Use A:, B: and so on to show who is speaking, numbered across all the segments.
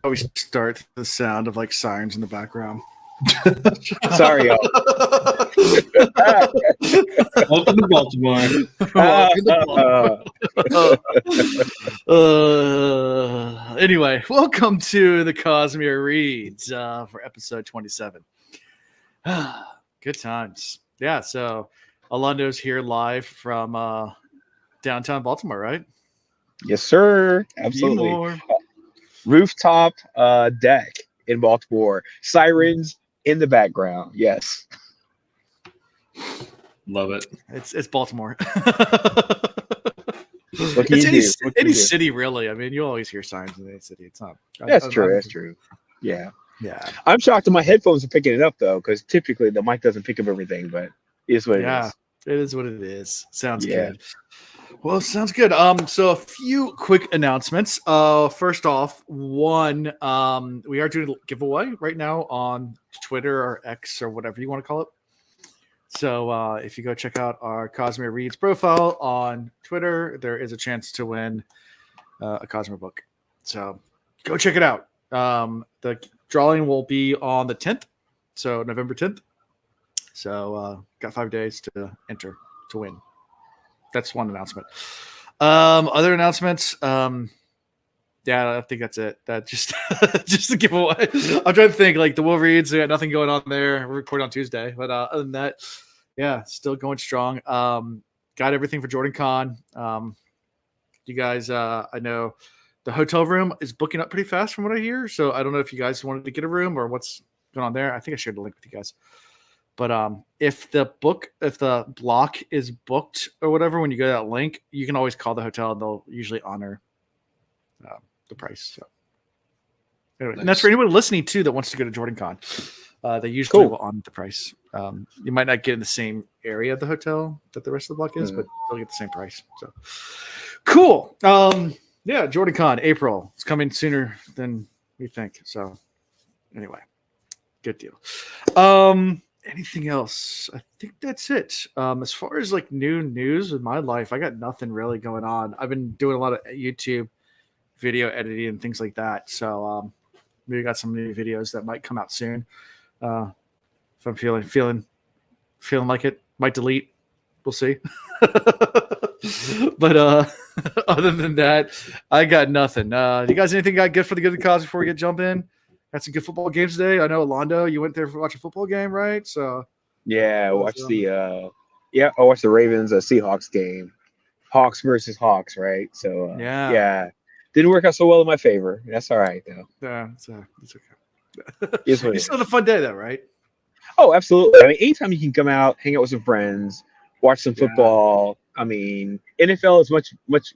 A: we start the sound of like sirens in the background.
B: Sorry, y'all.
C: Welcome to Baltimore.
A: Anyway, welcome to the Cosmere Reads for episode 27. Good times. Yeah, so Elendo's here live from downtown Baltimore, right?
B: Yes, sir. Absolutely.
A: More.
B: Rooftop deck in Baltimore. Sirens in the background. Yes.
C: Love it.
A: It's Baltimore.
B: What can you do? What can
A: Any
B: you do?
A: city, really. I mean, you always hear sirens in any city. It's not.
B: That's true. That's true. Yeah.
A: Yeah.
B: I'm shocked that my headphones are picking it up though, because typically the mic doesn't pick up everything, but it is what it is.
A: It is what it is. Sounds
B: Yeah.
A: good. Well, sounds good. So a few quick announcements. First off, one, we are doing a giveaway right now on Twitter or X or whatever you want to call it. So if you go check out our Cosmere Reads profile on Twitter, there is a chance to win a Cosmere book. So go check it out. The drawing will be on the 10th, so November 10th. So got 5 days to enter to win. That's one announcement. Other announcements. Yeah, I think that's it. That just just a giveaway. I'm trying to think. Like the Wolverines, they got nothing going on there. We're recording on Tuesday, but other than that, yeah, still going strong. Got everything for Jordan Con. You guys, I know the hotel room is booking up pretty fast from what I hear. So I don't know if you guys wanted to get a room or what's going on there. I think I shared the link with you guys. But if the block is booked or whatever, when you go to that link, you can always call the hotel and they'll usually honor the price. So anyway,
C: Nice.
A: And that's for anyone listening too that wants to go to Jordan Con. They usually will honor the price. You might not get in the same area of the hotel that the rest of the block is, but they'll get the same price. So cool. Yeah, Jordan Con, April. It's coming sooner than we think. So anyway, good deal. Anything else? I think that's it. As far as like new news in my life, I got nothing really going on. I've been doing a lot of YouTube video editing and things like that. So maybe got some new videos that might come out soon. If I'm feeling like it, might delete. We'll see. But other than that, I got nothing. You guys anything got good for the good cause before we jump in? Had some good football games today. I know Elondo, you went there to watch a football game, right? So
B: Yeah, I watched the Ravens Seahawks game. Hawks versus Hawks, right? So yeah. Didn't work out so well in my favor. That's all right though.
A: Yeah, it's okay.
B: It's what it
A: You still had a fun day though, right?
B: Oh, absolutely. I mean, anytime you can come out, hang out with some friends, watch some football. I mean, NFL is much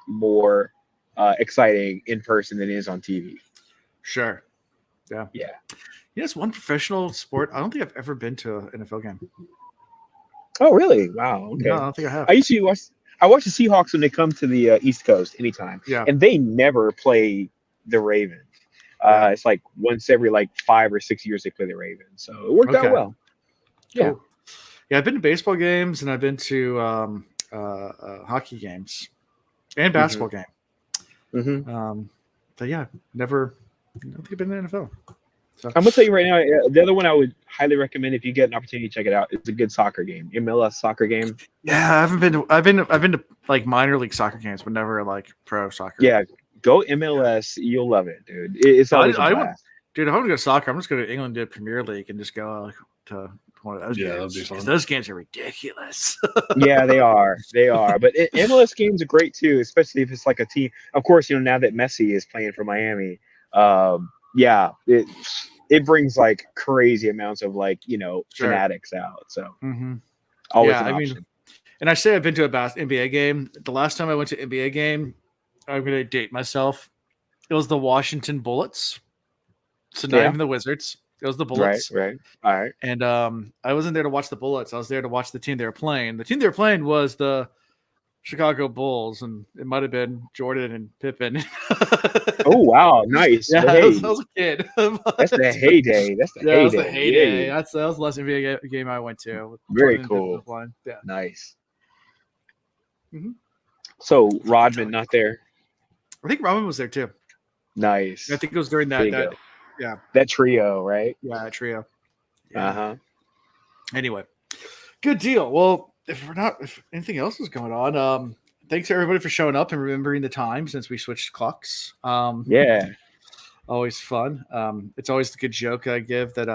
B: more exciting in person than it is on TV.
A: Sure. Yeah. It's one professional sport. I don't think I've ever been to an NFL game.
B: Oh, really? Wow. Okay.
A: No, I don't think I have.
B: I watch the Seahawks when they come to the East Coast anytime.
A: Yeah.
B: And they never play the Ravens. It's like once every 5 or 6 years they play the Ravens. So it worked out well. Yeah.
A: Cool. Yeah, I've been to baseball games and I've been to hockey games and basketball game.
B: Mm-hmm.
A: But yeah, never. I don't think I've been in the NFL. So.
B: I'm gonna tell you right now, the other one I would highly recommend if you get an opportunity to check it out. It's a good soccer game, MLS soccer game.
A: Yeah, I haven't been to. I've been to like minor league soccer games, but never like pro soccer.
B: Yeah, go MLS. You'll love it, dude. It's always a blast.
A: Dude, if I want to go to soccer, I'm just going to England to Premier League and just go to one of those games.
C: That'd be fun.
A: Those games are ridiculous.
B: Yeah, they are. But MLS games are great too, especially if it's like a team. Of course, now that Messi is playing for Miami, it brings like crazy amounts of fanatics out. So always an option.
A: And I say I've been to a NBA game. The last time I went to an NBA game, I'm going to date myself. It was the Washington Bullets. So not even the Wizards. It was the Bullets.
B: Right. All right.
A: And I wasn't there to watch the Bullets. I was there to watch the team they were playing. The team they were playing was the Chicago Bulls, and it might have been Jordan and Pippen.
B: Oh, wow. Nice.
A: Yeah, I was a kid.
B: That's the heyday. That's the heyday.
A: That was the last NBA game I went to.
B: Very cool.
A: Yeah.
B: Nice.
A: Mm-hmm.
B: So Rodman not there?
A: I think Rodman was there too.
B: Nice.
A: I think it was during
B: There you
A: that
B: go.
A: yeah,
B: That trio, right?
A: trio. Yeah.
B: Uh-huh.
A: Anyway, good deal. Well, if anything else is going on, thanks everybody for showing up and remembering the time since we switched clocks.
B: Yeah.
A: Always fun. It's always the good joke I give that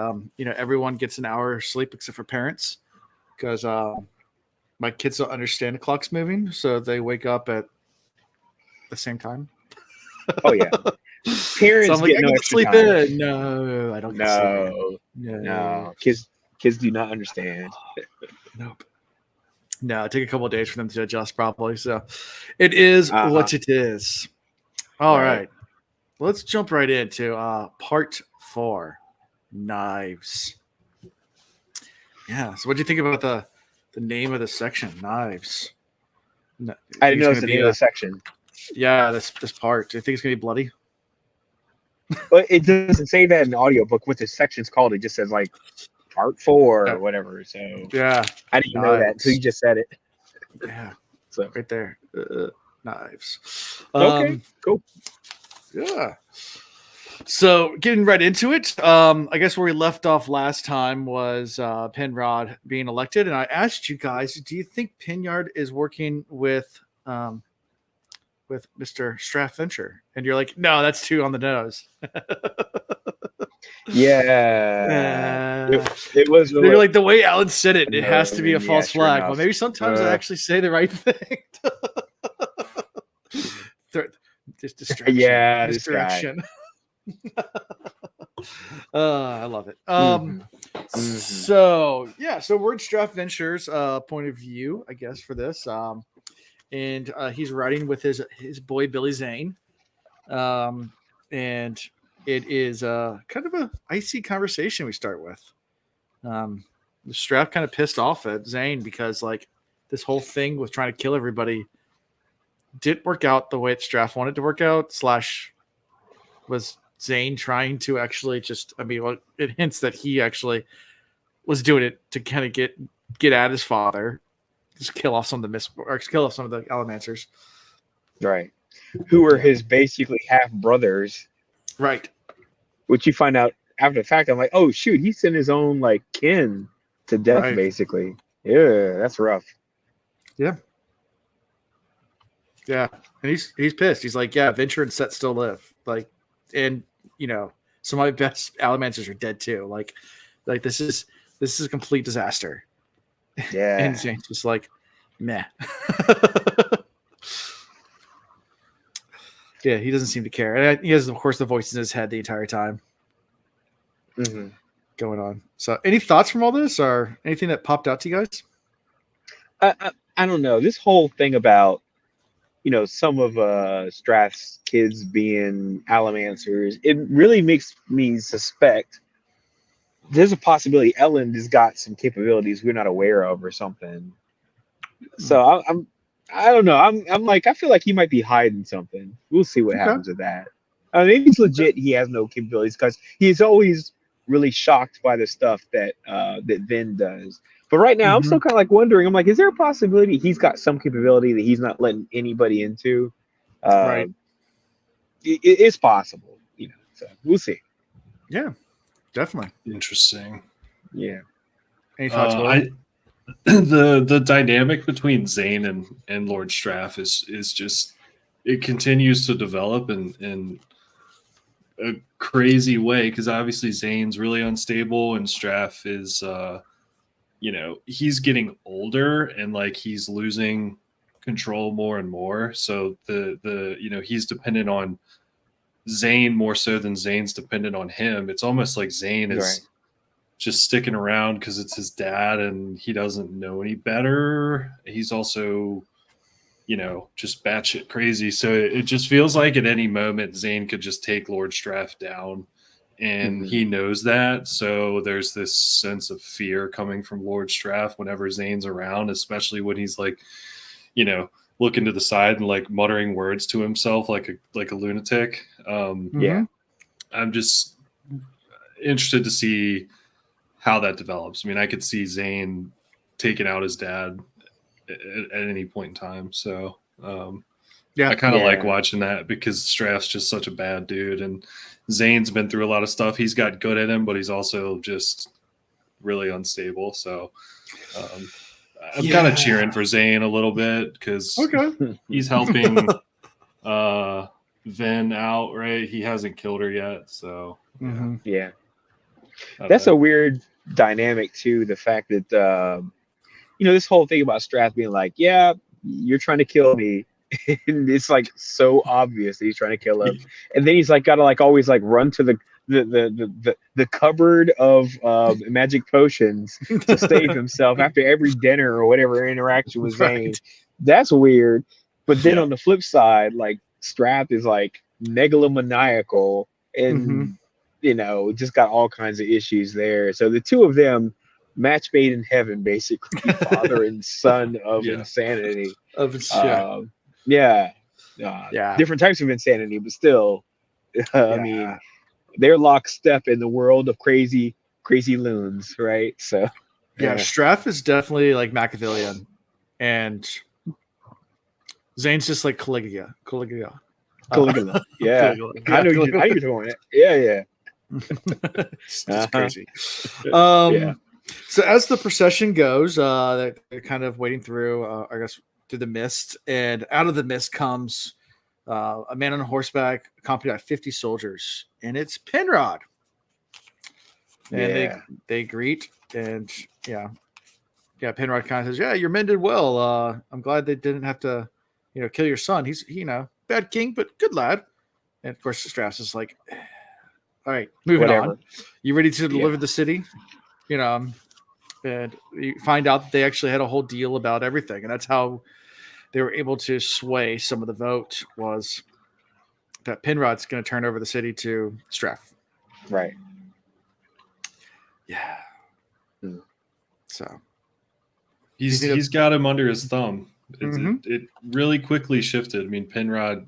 A: everyone gets an hour of sleep except for parents, because my kids don't understand the clock's moving, so they wake up at the same time.
B: Oh yeah.
A: So
B: Parents
A: I'm like,
B: get
A: I
B: no
A: get to
B: extra
A: sleep
B: time.
A: in. No, I don't get to sleep in.
B: No. Kids do not understand.
A: Nope. No, it took a couple of days for them to adjust properly. So it is what it is. All right. Let's jump right into part 4, knives. Yeah. So what do you think about the name of the section, knives?
B: I didn't know it's the name of the section.
A: Yeah, this part. Do you think it's gonna be bloody?
B: But it doesn't say that in the audiobook what the section's called. It just says like part 4 or whatever. So
A: yeah,
B: I didn't know that until you just said it.
A: Yeah.
B: So
A: right there. Knives.
B: Okay, cool.
A: Yeah. So getting right into it, I guess where we left off last time was Penrod being elected, and I asked you guys, do you think Pinyard is working with Mr. Strathventure? And you're like, no, that's too on the nose.
B: Yeah, it was.
A: You're like, the way Alan said it, it has to be a false flag.
B: Enough.
A: Well, maybe sometimes I actually say the right thing. Just distraction.
B: Yeah,
A: distraction. I love it. So Word Strathventure's point of view, I guess, for this. And he's writing with his boy Billy Zane. And it is kind of a icy conversation we start with. Strath kind of pissed off at Zane because like this whole thing with trying to kill everybody didn't work out the way that Strath wanted to work out. / was Zane trying to actually it hints that he actually was doing it to kind of get at his father, just kill off some of the Allomancers.
B: Right. Who were his basically half brothers.
A: Right.
B: Which you find out after the fact. I'm like, oh shoot, he sent his own like kin to death, basically. Yeah, that's rough.
A: Yeah. Yeah. And he's pissed. He's like, yeah, Venture and Set still live. Like, and some of my best Allomancers are dead too. Like this is a complete disaster.
B: Yeah.
A: And Zane's just like, meh. Yeah, he doesn't seem to care. And he has, of course, the voice in his head the entire time going on. So any thoughts from all this or anything that popped out to you guys?
B: I don't know. This whole thing about, some of Strath's kids being Allomancers, it really makes me suspect there's a possibility Elend has got some capabilities we're not aware of or something. So I don't know. I'm like, I feel like he might be hiding something. We'll see what happens with that. I mean, maybe it's legit. He has no capabilities because he's always really shocked by the stuff that Vin does. But right now, I'm still kind of like wondering. I'm like, is there a possibility he's got some capability that he's not letting anybody into?
A: Right.
B: It's possible, So we'll see.
A: Yeah, definitely.
C: Interesting.
B: Yeah.
A: Any thoughts?
C: The dynamic between Zane and Lord Strath is just, it continues to develop in a crazy way, because obviously Zane's really unstable and Strath is he's getting older and like he's losing control more and more. So the he's dependent on Zane more so than Zane's dependent on him. It's almost like Zane is just sticking around because it's his dad and he doesn't know any better. He's also, just batshit crazy. So it just feels like at any moment Zane could just take Lord Strath down, and he knows that. So there's this sense of fear coming from Lord Strath whenever Zane's around, especially when he's like, looking to the side and like muttering words to himself like a lunatic. I'm just interested to see how that develops. I mean, I could see Zane taking out his dad at any point in time. So
A: Yeah.
C: I kind of like
B: Yeah.
C: watching that because Straff's just such a bad dude, and Zane's been through a lot of stuff. He's got good in him, but he's also just really unstable. So I'm kind of cheering for Zane a little bit because
A: Okay.
C: he's helping Vin out, right? He hasn't killed her yet, so
A: Mhm.
B: Yeah.
C: I don't
B: That's
C: know.
B: a weird dynamic too. The fact that this whole thing about Strath being like, "Yeah, you're trying to kill me," and it's like so obvious that he's trying to kill him, and then he's like got to like always like run to the cupboard of magic potions to save himself after every dinner or whatever interaction with Zane.
A: Right.
B: That's weird. But then
C: Yeah.
B: on the flip side, like Strath is like megalomaniacal and just got all kinds of issues there. So the two of them, match made in heaven, basically, father and son of
C: Yeah.
B: insanity.
A: Yeah.
B: Yeah,
A: Yeah.
B: different types of insanity, but still, I
A: Yeah.
B: mean, they're lockstep in the world of crazy loons, right? So
A: Yeah, Straff is definitely like Machiavellian, and Zane's just like Caligula.
B: Caligula. Yeah,
A: Caligula.
B: I know
A: Caligula.
B: you're doing it. Yeah.
A: It's crazy.
B: Yeah.
A: So as the procession goes, they're kind of wading through, I guess, through the mist, and out of the mist comes a man on horseback, accompanied by 50 soldiers, and it's Penrod. And they greet, and Penrod kind of says, "Yeah, your men did well. I'm glad they didn't have to, kill your son. He's bad king, but good lad." And of course, Strass is like, "All right, moving on. You ready to deliver the city?" And you find out that they actually had a whole deal about everything, and that's how they were able to sway some of the vote, was that Penrod's going to turn over the city to Straff.
B: Right.
A: Yeah. So
C: he's got him under his thumb.
A: Mhm.
C: It really quickly shifted. I mean, Penrod,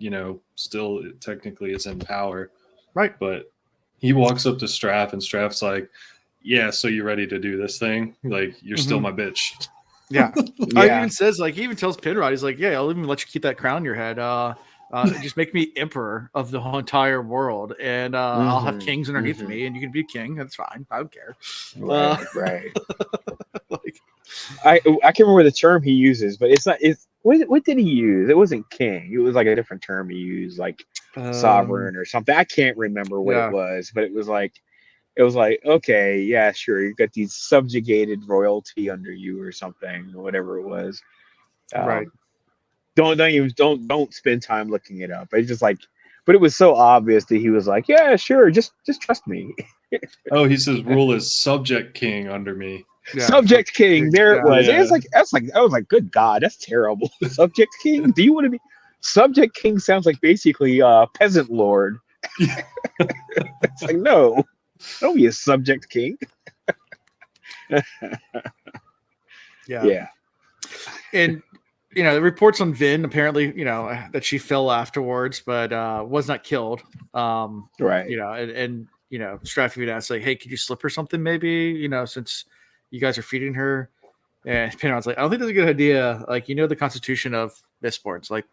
C: still technically is in power,
A: right,
C: but he walks up to Straff, and Straff's like, "Yeah, so you ready to do this thing? Like, you're still my bitch."
A: Yeah. He even says, like, he even tells Penrod, he's like, "Yeah, I'll even let you keep that crown on your head. Just make me emperor of the whole entire world, and I'll have kings underneath me, and you can be king. That's fine. I don't care."
B: Right. Like, I can't remember the term he uses, but it's not. What did he use? It wasn't king. It was like a different term he used, like sovereign or something. I can't remember what it was, but it was like, okay, yeah, sure, you've got these subjugated royalty under you or something, or whatever it was.
A: Right.
B: Don't spend time looking it up. It's just like, but it was so obvious that he was like, yeah, sure, just trust me.
C: Oh, he says, "Rule as subject king under me."
A: Yeah.
B: Subject king. There it was.
C: Yeah.
B: It's like I was like, good God, that's terrible. Subject king. Do you want to be subject king? Sounds like basically peasant lord. It's like, no, don't be a subject king. Yeah.
A: And the reports on Vin, apparently, that she fell afterwards, but was not killed.
B: Right.
A: And Straff even asked, like, "Hey, could you slip her something, maybe? Since you guys are feeding her." And Penrod's like, "I don't think that's a good idea. Like, the constitution of Mistborn's. Like,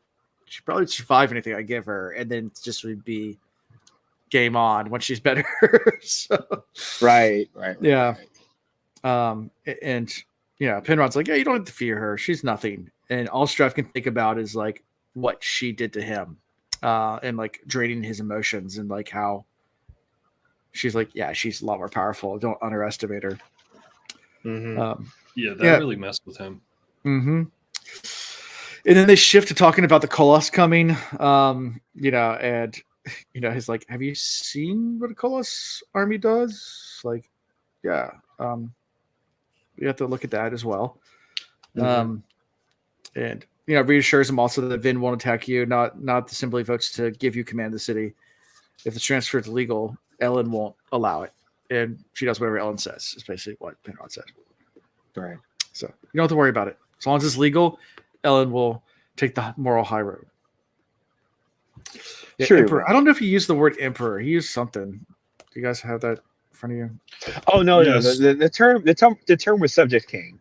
A: she probably survive anything I give her, and then just would be game on when she's better." So,
B: Right.
A: Yeah. And Penrod's like, "Yeah, you don't have to fear her. She's nothing." And all Straff can think about is like what she did to him, and like draining his emotions, and like how she's like, yeah, she's a lot more powerful. Don't underestimate her.
B: Mm-hmm.
C: That really messed with him.
A: Mm-hmm. And then they shift to talking about the Koloss coming. And he's like, "Have you seen what a Koloss army does?" Like, yeah. You have to look at that as well.
B: Mm-hmm.
A: And reassures him also that Vin won't attack you, not simply votes to give you command of the city. If the transfer is legal, Elend won't allow it, and she does whatever Elend says. Is basically what Penrod said.
B: Right.
A: So you don't have to worry about it. As long as it's legal, Elend will take the moral high road. Yeah,
B: Sure.
A: Emperor. I don't know if he used the word emperor. He used something. Do you guys have that in front of you?
B: Oh no,
C: Yes.
B: no. The term was subject king.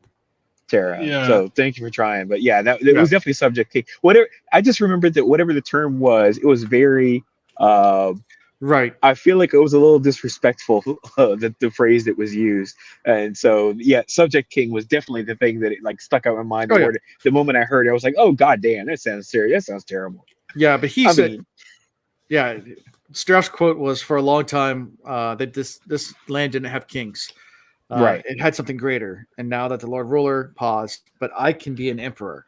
B: Terra.
C: Yeah.
B: So thank you for trying. But yeah, it was definitely subject king. Whatever. I just remembered that whatever the term was, it was very.
A: Right.
B: I feel like it was a little disrespectful the phrase that was used, and so yeah, subject king was definitely the thing that it like stuck out in my mind.
A: Oh, yeah.
B: The moment I heard it, I was like, oh god damn, that sounds serious. That sounds terrible.
A: Yeah, but he
B: I
A: said,
B: mean,
A: yeah, Straff's quote was, for a long time that this land didn't have kings.
B: Right.
A: It had something greater, and now that the Lord Ruler paused, but I can be an emperor,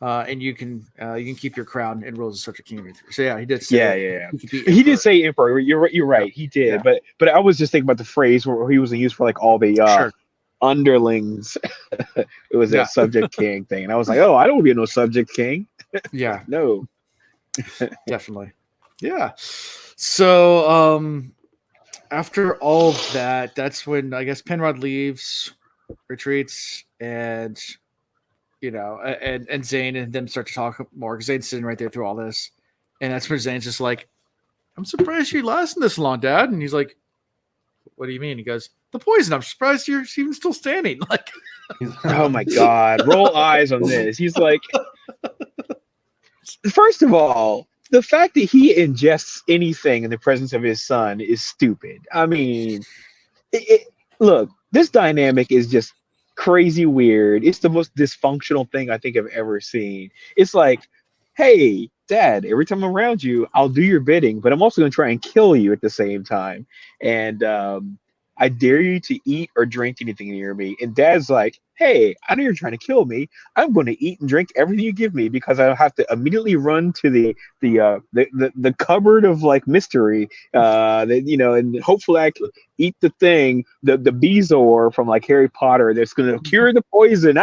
A: and you can keep your crown and rule as such a king. So yeah, he did say,
B: yeah.
A: he could be
B: He did
A: emperor.
B: say emperor. You're right.
A: Yeah.
B: He did,
A: Yeah.
B: but I was just thinking about the phrase where he was used for like all the
A: Sure.
B: underlings. It was
A: Yeah.
B: that subject king thing, and I was like, oh, I don't want to be no subject king.
A: Yeah,
B: No.
A: definitely. Yeah. So after all of that, that's when I guess Penrod leaves, retreats, and and Zane and them start to talk more because Zane's sitting right there through all this, and that's where Zane's just like, "I'm surprised you lasted this long, Dad." And he's like, "What do you mean?" He goes, "The poison. I'm surprised you're even still standing." Like,
B: Oh my god. Roll eyes on this. He's like, first of all, the fact that he ingests anything in the presence of his son is stupid. I mean, look, this dynamic is just crazy weird. It's the most dysfunctional thing I think I've ever seen. It's like, hey, Dad, every time I'm around you, I'll do your bidding, but I'm also going to try and kill you at the same time. And I dare you to eat or drink anything near me. And Dad's like, hey, I know you're trying to kill me. I'm going to eat and drink everything you give me because I have to immediately run to the cupboard of like mystery, and hopefully I can eat the thing, the Bezoar from like Harry Potter that's going to cure the poison.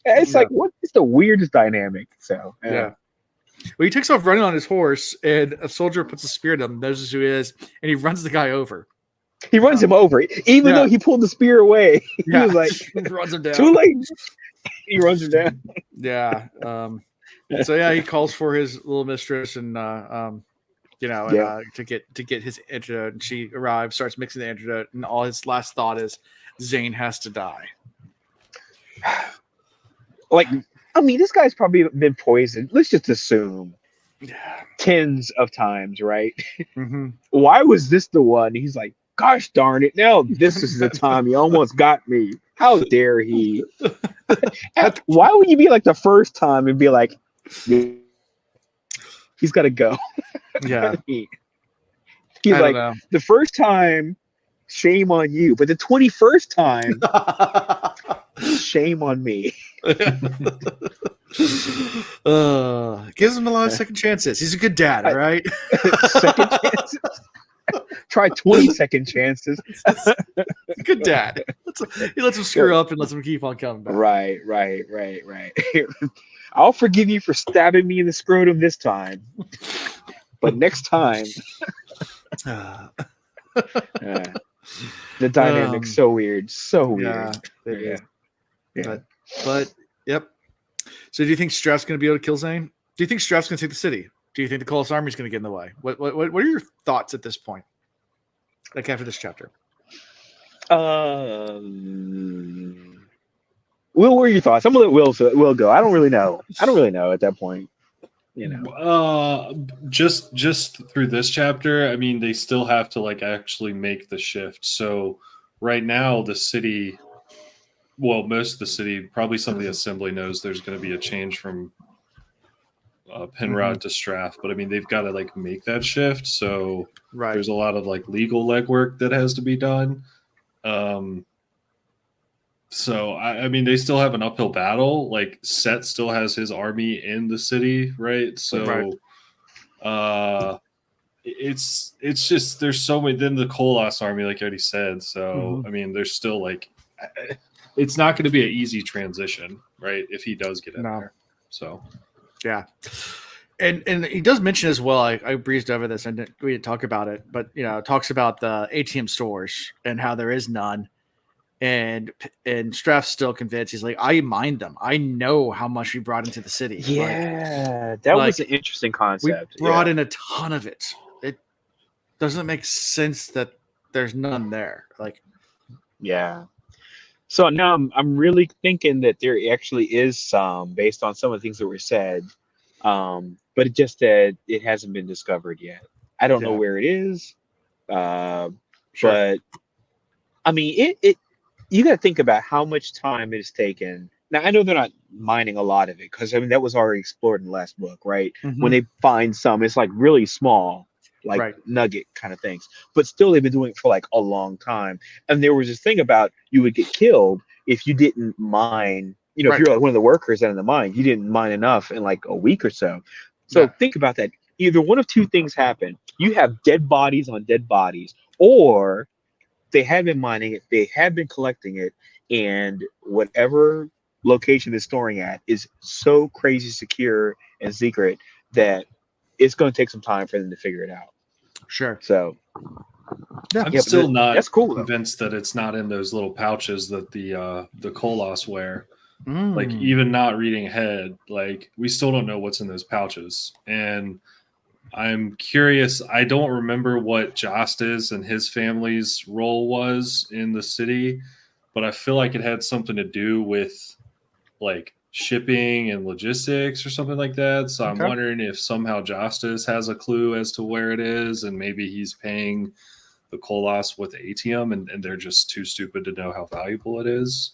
B: It's like, what is the weirdest dynamic? So
A: yeah. Well, he takes off running on his horse, and a soldier puts a spear in him, knows who he is, and he runs the guy over.
B: He runs him over, even though he pulled the spear away. He was like,
A: runs him down.
B: Too late. He runs him down.
A: Yeah. So yeah, he calls for his little mistress, and to get his antidote. And she arrives, starts mixing the antidote, and all his last thought is, Zane has to die.
B: Like, I mean, this guy's probably been poisoned. Let's just assume tens of times, right?
A: Mm-hmm.
B: Why was this the one? He's like, gosh darn it! Now this is the time he almost got me. How dare he? Why would you be like the first time and be like, he's got to go?
A: Yeah.
B: He's like, the first time, shame on you, but the 21st time, shame on me.
A: Gives him a lot of second chances. He's a good dad, all right?
B: Second chances. Try 20 second chances.
A: Good dad. He lets him screw up and lets him keep on coming back.
B: Right. I'll forgive you for stabbing me in the scrotum this time, but next time. The dynamic's so weird. So weird.
A: Yeah. But yep. So do you think Straff's going to be able to kill Zane? Do you think Straff's going to take the city? Do you think the Colossus army is going to get in the way? What are your thoughts at this point? Like after this chapter?
B: What were your thoughts? I'm gonna let Will go. I don't really know at that point.
C: Just through this chapter, I mean, they still have to like actually make the shift. So right now, the city, well, most of the city, probably some of the assembly knows there's going to be a change from Penrod to Straff, but I mean, they've got to like make that shift. So there's a lot of like legal legwork that has to be done. So I mean, they still have an uphill battle. Like Set still has his army in the city, right? So, it's just there's so many. Then the Colossus army, like I already said. So I mean, there's still like, it's not going to be an easy transition, right? If he does get in there, so
A: yeah. And he does mention as well. I breezed over this and we didn't talk about it, but it talks about the ATM stores and how there is none. And Straff's still convinced. He's like, I mind them. I know how much we brought into the city.
B: Yeah, that was an interesting concept.
A: We brought in a ton of it. It doesn't make sense that there's none there. Like,
B: yeah. So now I'm really thinking that there actually is some based on some of the things that were said, but it just that it hasn't been discovered yet. I don't know
A: Yeah,
B: where it is, uh,
A: sure.
B: but I mean it. You got to think about how much time it has taken. Now I know they're not mining a lot of it because I mean that was already explored in the last book, right? When
A: Hmm.
B: they find some, it's like really small, like
A: Right.
B: nugget kind of things. But still, they've been doing it for like a long time. And there was this thing about you would get killed if you didn't mine. You know, if
A: Right.
B: you're like one of the workers out in the mine, you didn't mine enough in like a week or so. So
A: Yeah.
B: think about that. Either one of two things happen. You have dead bodies on dead bodies, or they have been mining it, they have been collecting it, and whatever location they're storing at is so crazy secure and secret that it's going to take some time for them to figure it out.
A: Sure.
B: So,
A: Yeah.
C: I'm
B: yeah,
C: still
B: but
C: not
B: that's cool though.
C: convinced that it's not in those little pouches that the Kolos wear. Like
A: Mm.
C: even not reading ahead, like we still don't know what's in those pouches. And I'm curious. I don't remember what Jostis and his family's role was in the city, but I feel like it had something to do with like shipping and logistics or something like that. So I'm
A: Okay.
C: wondering if somehow Jostis has a clue as to where it is, and maybe he's paying the Kolos with ATM, and they're just too stupid to know how valuable it is.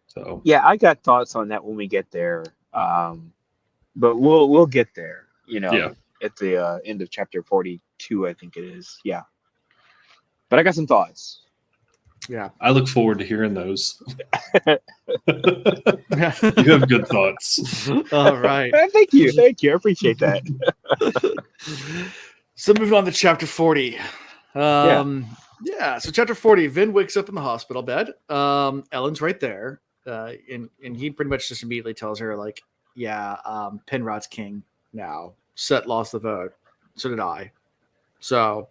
C: So
B: Yeah, I got thoughts on that when we get there. But we'll get there,
C: yeah,
B: at the end of chapter 42, I think it is. Yeah. But I got some thoughts.
A: Yeah.
C: I look forward to hearing those.
A: Yeah.
C: You have good thoughts.
A: All right.
B: Thank you. Thank you. I appreciate that.
A: So moving on to chapter 40.
B: Yeah.
A: Yeah, so chapter 40, Vin wakes up in the hospital bed. Ellen's right there. And he pretty much just immediately tells her, like, yeah, Penrod's king now. Set lost the vote. So did I. So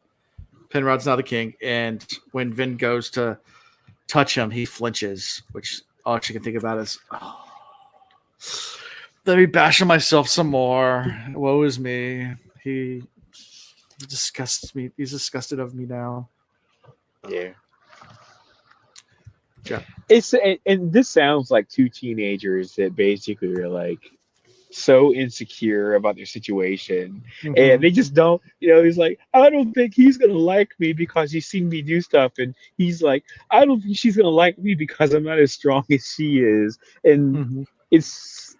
A: Penrod's now the king. And when Vin goes to touch him, he flinches, which all she can think about is, oh, let me bash on myself some more. Woe is me. He disgusts me. He's disgusted of me now.
B: Yeah.
A: Yeah.
B: It's and this sounds like two teenagers that basically are like so insecure about their situation, and
A: Mhm.
B: they just don't. He's like, I don't think he's gonna like me because he's seen me do stuff, and he's like, I don't think she's gonna like me because I'm not as strong as she is, and
A: Mhm.
B: it's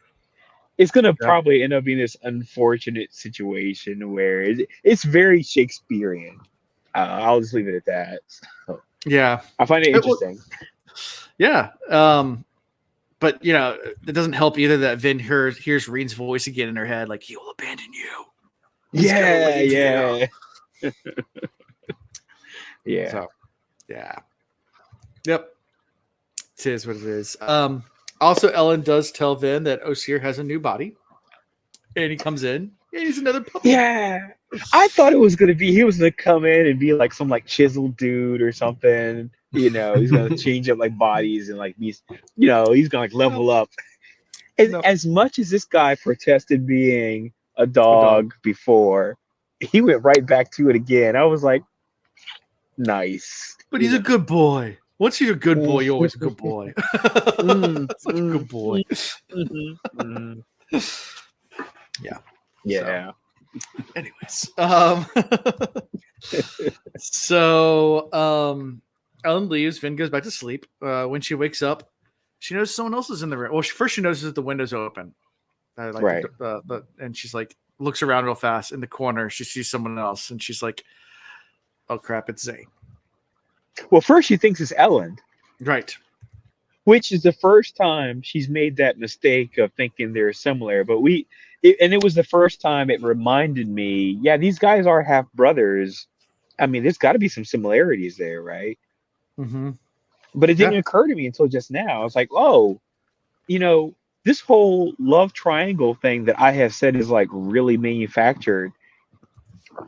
B: gonna
A: Yeah.
B: probably end up being this unfortunate situation where it's very Shakespearean. I'll just leave it at that. So,
A: Yeah.
B: I find it
A: Well,
B: interesting.
A: yeah. But it doesn't help either that Vin hears Reen's voice again in her head, like he will abandon you. He's gonna
B: Yeah,
A: leave
B: yeah,
A: you.
B: yeah.
A: So, yeah. Yep. It is what it is. Also, Ellen does tell Vin that Osir has a new body, and he comes in, and he's another puppy.
B: Yeah, I thought it was gonna be he was gonna come in and be like some like chiseled dude or something. He's gonna change up like bodies and like he's gonna like
A: No,
B: level up. And
A: no,
B: as much as this guy protested being a
A: a dog.
B: dog before, he went right back to it again. I was like, nice.
A: But he's a good boy. Once you're a good boy, you're always a good boy. Such a good boy. Yeah.
B: Yeah.
A: Anyways, Ellen leaves. Vin goes back to sleep. When she wakes up, she notices someone else is in the room. Well, first she notices that the window's open. Like
B: Right.
A: and she's like looks around real fast in the corner. She sees someone else, and she's like, "Oh crap, it's Zane."
B: Well, first she thinks it's Elend,
A: Right.
B: which is the first time she's made that mistake of thinking they're similar. But it was the first time it reminded me, yeah, these guys are half brothers. I mean, there's got to be some similarities there, right?
A: Mm-hmm.
B: But it didn't
A: Yeah.
B: occur to me until just now. I was like, oh, this whole love triangle thing that I have said is like really manufactured.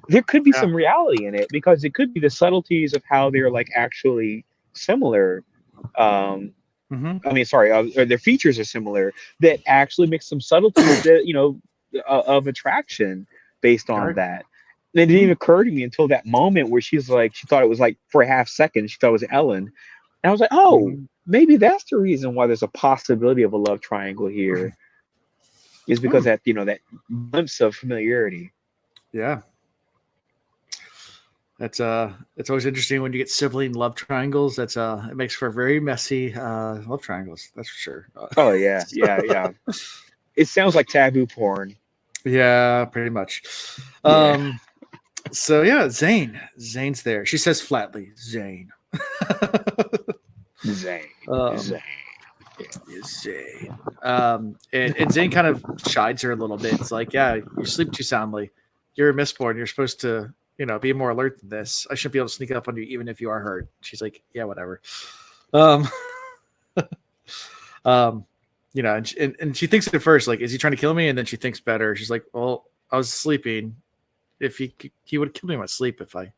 B: There could be
A: Yeah.
B: some reality in it because it could be the subtleties of how they're like actually similar.
A: Mm-hmm.
B: I mean, sorry, or their features are similar that actually make some subtleties that of attraction based on
A: Right.
B: that. And it didn't even occur to me until that moment where she's like, she thought it was like for a half second, she thought it was Ellen, And I was like, oh, maybe that's the reason why there's a possibility of a love triangle here, is because that that glimpse of familiarity.
A: Yeah. That's it's always interesting when you get sibling love triangles. That's it makes for very messy love triangles. That's for sure.
B: Oh yeah. It sounds like taboo porn.
A: Yeah, pretty much.
B: Yeah.
A: So yeah, Zane's there. She says flatly, Zane.
B: Zane.
A: Zane. And Zane kind of chides her a little bit. It's like, yeah, you sleep too soundly. You're a mistborn. You're supposed to, be more alert than this. I shouldn't be able to sneak up on you even if you are hurt. She's like, yeah, whatever. And she thinks at first, like, is he trying to kill me? And then she thinks better. She's like, well, I was sleeping. If he would kill me in my sleep if I,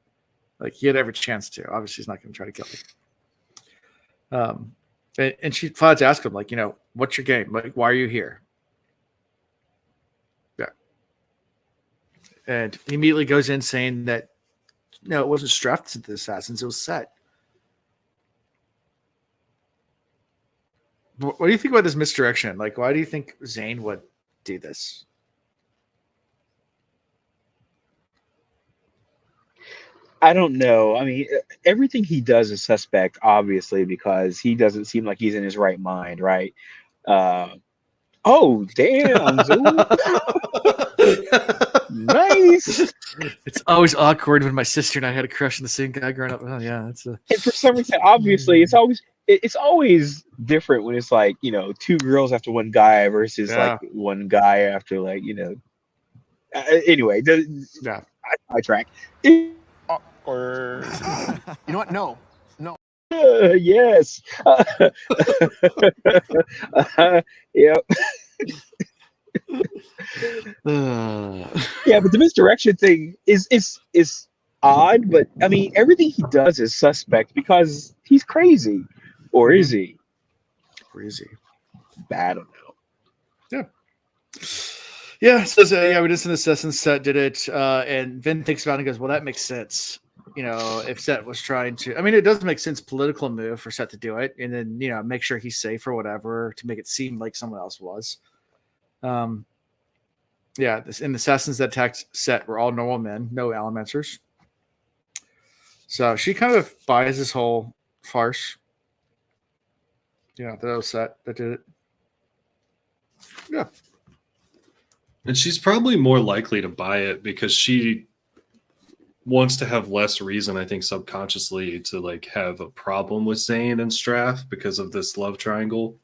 A: like, he had every chance to. Obviously, he's not going to try to kill me. And she tries to ask him, like, what's your game? Like, why are you here? Yeah. And he immediately goes in saying that, no, it wasn't Straff to the assassins. It was Set. What do you think about this misdirection? Like, why do you think Zane would do this?
B: I don't know. I mean, everything he does is suspect, obviously, because he doesn't seem like he's in his right mind, right? Oh, damn. Nice.
A: It's always awkward when my sister and I had a crush on the same guy growing up. Oh, yeah.
B: And for some reason, obviously, it's always different when it's like, two girls after one guy versus like one guy after like, anyway, I track.
D: Or you know what? No.
B: Yes. Yep. Yeah, but the misdirection thing is odd. But I mean, everything he does is suspect because he's crazy, or is he?
A: Crazy.
B: I don't know.
A: Yeah. Yeah. So we just in the session. Set did it, and Vin thinks about it and goes, "Well, that makes sense." If Set was trying to, I mean, it does make sense political move for Set to do it, and then make sure he's safe or whatever to make it seem like someone else was. And the assassins that attacked Set were all normal men, no elementers. So she kind of buys this whole farce. That was Set that did it. Yeah.
C: And she's probably more likely to buy it because she wants to have less reason, I think, subconsciously to like have a problem with Zane and Straff because of this love triangle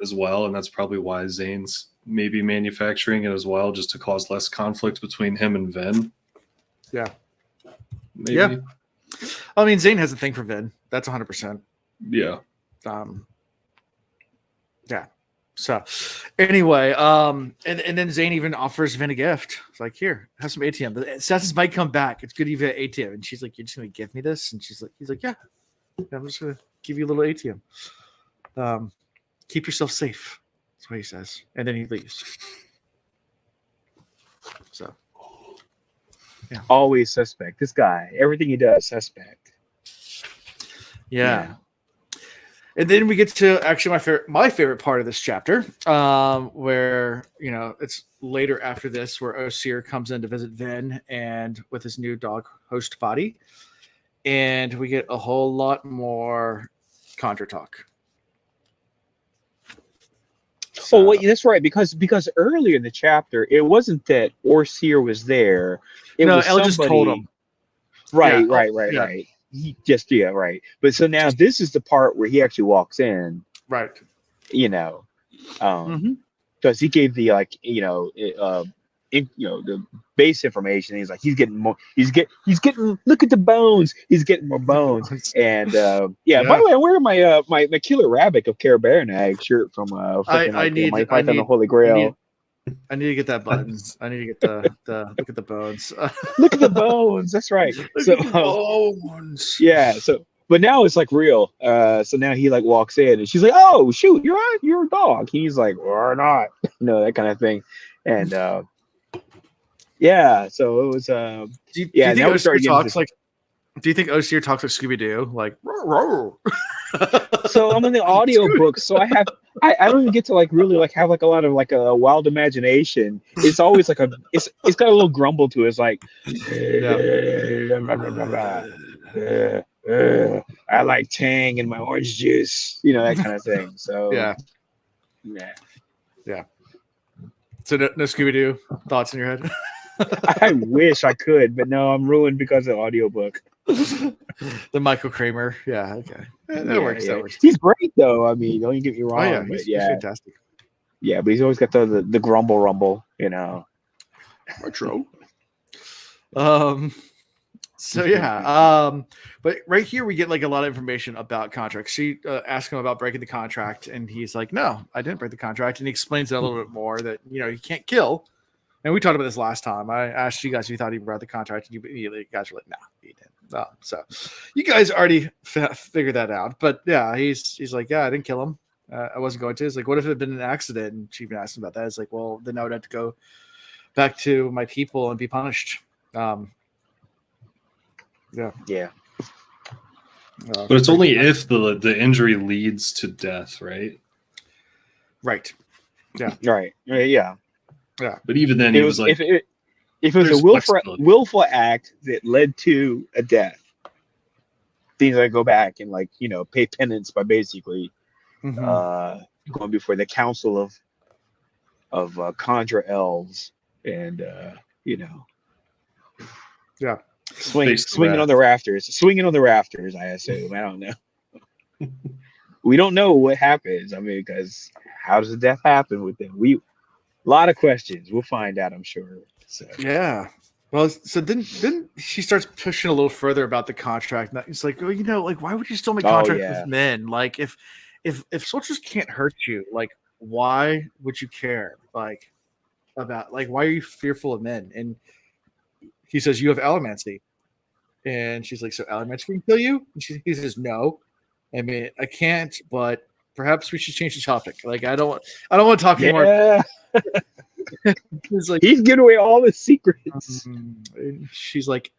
C: as well. And that's probably why Zane's maybe manufacturing it as well, just to cause less conflict between him and Vin.
A: Yeah.
C: Maybe.
A: Yeah. I mean, Zane has a thing for Vin. That's 100%.
C: Yeah.
A: Yeah. So anyway, and then Zane even offers Vin a gift. It's like, here, have some ATM. The assassins might come back. It's good if you have ATM. And she's like, you're just gonna give me this? And he's like, yeah, I'm just gonna give you a little ATM. Keep yourself safe. That's what he says. And then he leaves. So yeah.
B: Always suspect. This guy, everything he does, suspect.
A: Yeah. And then we get to actually my favorite part of this chapter, where it's later after this, where Osir comes in to visit Vin and with his new dog host body, and we get a whole lot more talk.
B: Oh, wait, that's right. Because earlier in the chapter, it wasn't that Osir was there.
A: Elend just told him.
B: Right. Right. He just right. But so now this is the part where he actually walks in.
A: Right.
B: Because he gave the the base information. He's like, he's getting more. He's getting. Look at the bones. He's getting more bones. And By the way, I'm wearing my my killer rabbit of Carabaranag shirt from my Python the Holy Grail.
A: I need to get that button. I need to get the look at the bones.
B: Look at the bones. That's right.
A: Look at the bones.
B: Yeah. So, but now it's like real. So now he like walks in and she's like, "Oh shoot, you're a dog." He's like, "Or not," that kind of thing. And so it was.
A: Do you think Osir talks like? Do you think Osier talks with Scooby Doo? Like, row, row.
B: So I'm in the audiobook, so I don't even get to like really like have like a lot of like a wild imagination. It's always like it's got a little grumble to it. It's like I like Tang and my orange juice, that kind of thing. So
A: Yeah.
B: yeah.
A: So no Scooby Doo thoughts in your head?
B: I wish I could, but no, I'm ruined because of the audiobook.
A: The Michael Kramer. Yeah, okay. That works. That works.
B: He's great though. I mean, don't get me wrong.
A: Oh, yeah,
B: but
A: he's fantastic.
B: Yeah, but he's always got the grumble rumble,
A: Retro. So yeah, but right here we get like a lot of information about contracts. She asks him about breaking the contract, and he's like, "No, I didn't break the contract." And he explains it a little bit more that you can't kill. And we talked about this last time. I asked you guys if you thought he broke the contract, and you guys were like, "No, he didn't." So you guys already figured that out. But yeah, he's like, "Yeah, I didn't kill him. I wasn't going to." It's like, "What if it had been an accident?" And she even asked him about that. It's like, "Well, then I would have to go back to my people and be punished."
B: Yeah.
C: But it's only if the injury leads to death, right?
A: Right. Yeah.
B: Right. Yeah.
C: But even then, he was like,
B: if it was a willful act that led to a death, things like go back and like pay penance by basically going before the council of Conjure elves and swinging on the rafters. I assume. I don't know. We don't know what happens. I mean, because how does the death happen with them? A lot of questions. We'll find out, I'm sure. So
A: yeah. Well, so then she starts pushing a little further about the contract. It's like, well, like why would you still make contracts with men? Like if soldiers can't hurt you, like why would you care? Like about like why are you fearful of men? And he says you have allomancy, and she's like, so allomancy can kill you? And he says no. I mean, I can't, but perhaps we should change the topic. Like I don't want to talk anymore.
B: He's giving away all the secrets.
A: And she's like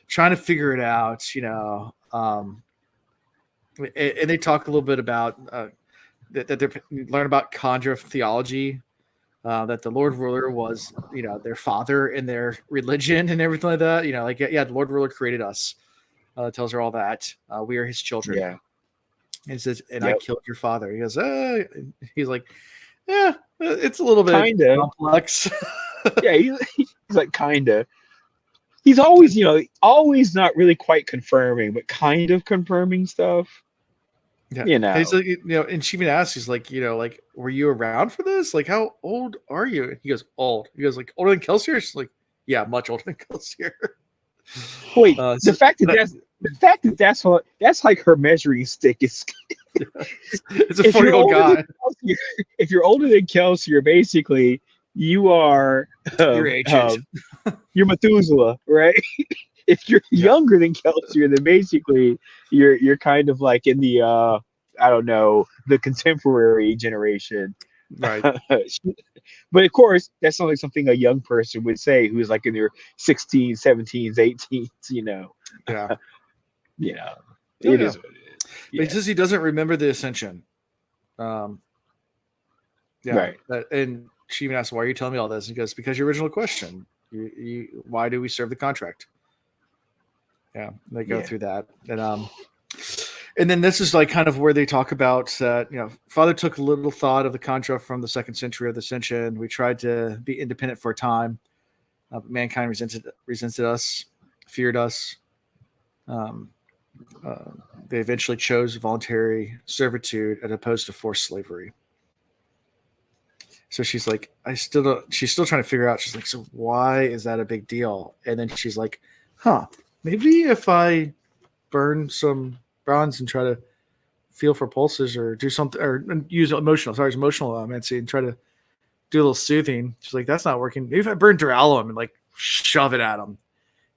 A: trying to figure it out, and they talk a little bit about that they learn about Conjure theology, that the Lord Ruler was, their father in their religion and everything like that. The Lord Ruler created us. Tells her all that. We are his children.
B: Yeah.
A: And says, and I killed your father. He goes, he's like, yeah, it's a little bit complex.
B: Yeah, he's like kinda. He's always, always not really quite confirming, but kind of confirming stuff.
A: Yeah, he's like, and she even asks, he's like, like, were you around for this? Like, how old are you? He goes, old. He goes, like, older than Kelsier? She's like, yeah, much older than Kelsier.
B: Wait, the fact that that's like her measuring stick is.
A: It's a 40-year-old guy.
B: If you're older than Kelsier, basically you are
A: you're ancient.
B: You're Methuselah, right? If you're younger than Kelsier, then basically you're kind of like in the I don't know, the contemporary generation.
A: Right.
B: But of course, that's not like something a young person would say who's like in their 16s, 17s, 18s,
A: Yeah.
B: It is what it is.
A: Yeah. But he says he doesn't remember the ascension. Right. And she even asks, why are you telling me all this? He goes, because your original question. Why do we serve the contract? Yeah, they go through that. And then this is like kind of where they talk about that, Father took little thought of the contract from the 2nd century of the Ascension. We tried to be independent for a time. But mankind resented us, feared us. They eventually chose voluntary servitude as opposed to forced slavery. So she's like, she's still trying to figure out. She's like, so why is that a big deal? And then she's like, maybe if I burn some bronze and try to feel for pulses or do something or use emotional allomancy and try to do a little soothing. She's like, that's not working. Maybe if I burn Duralum and like shove it at him.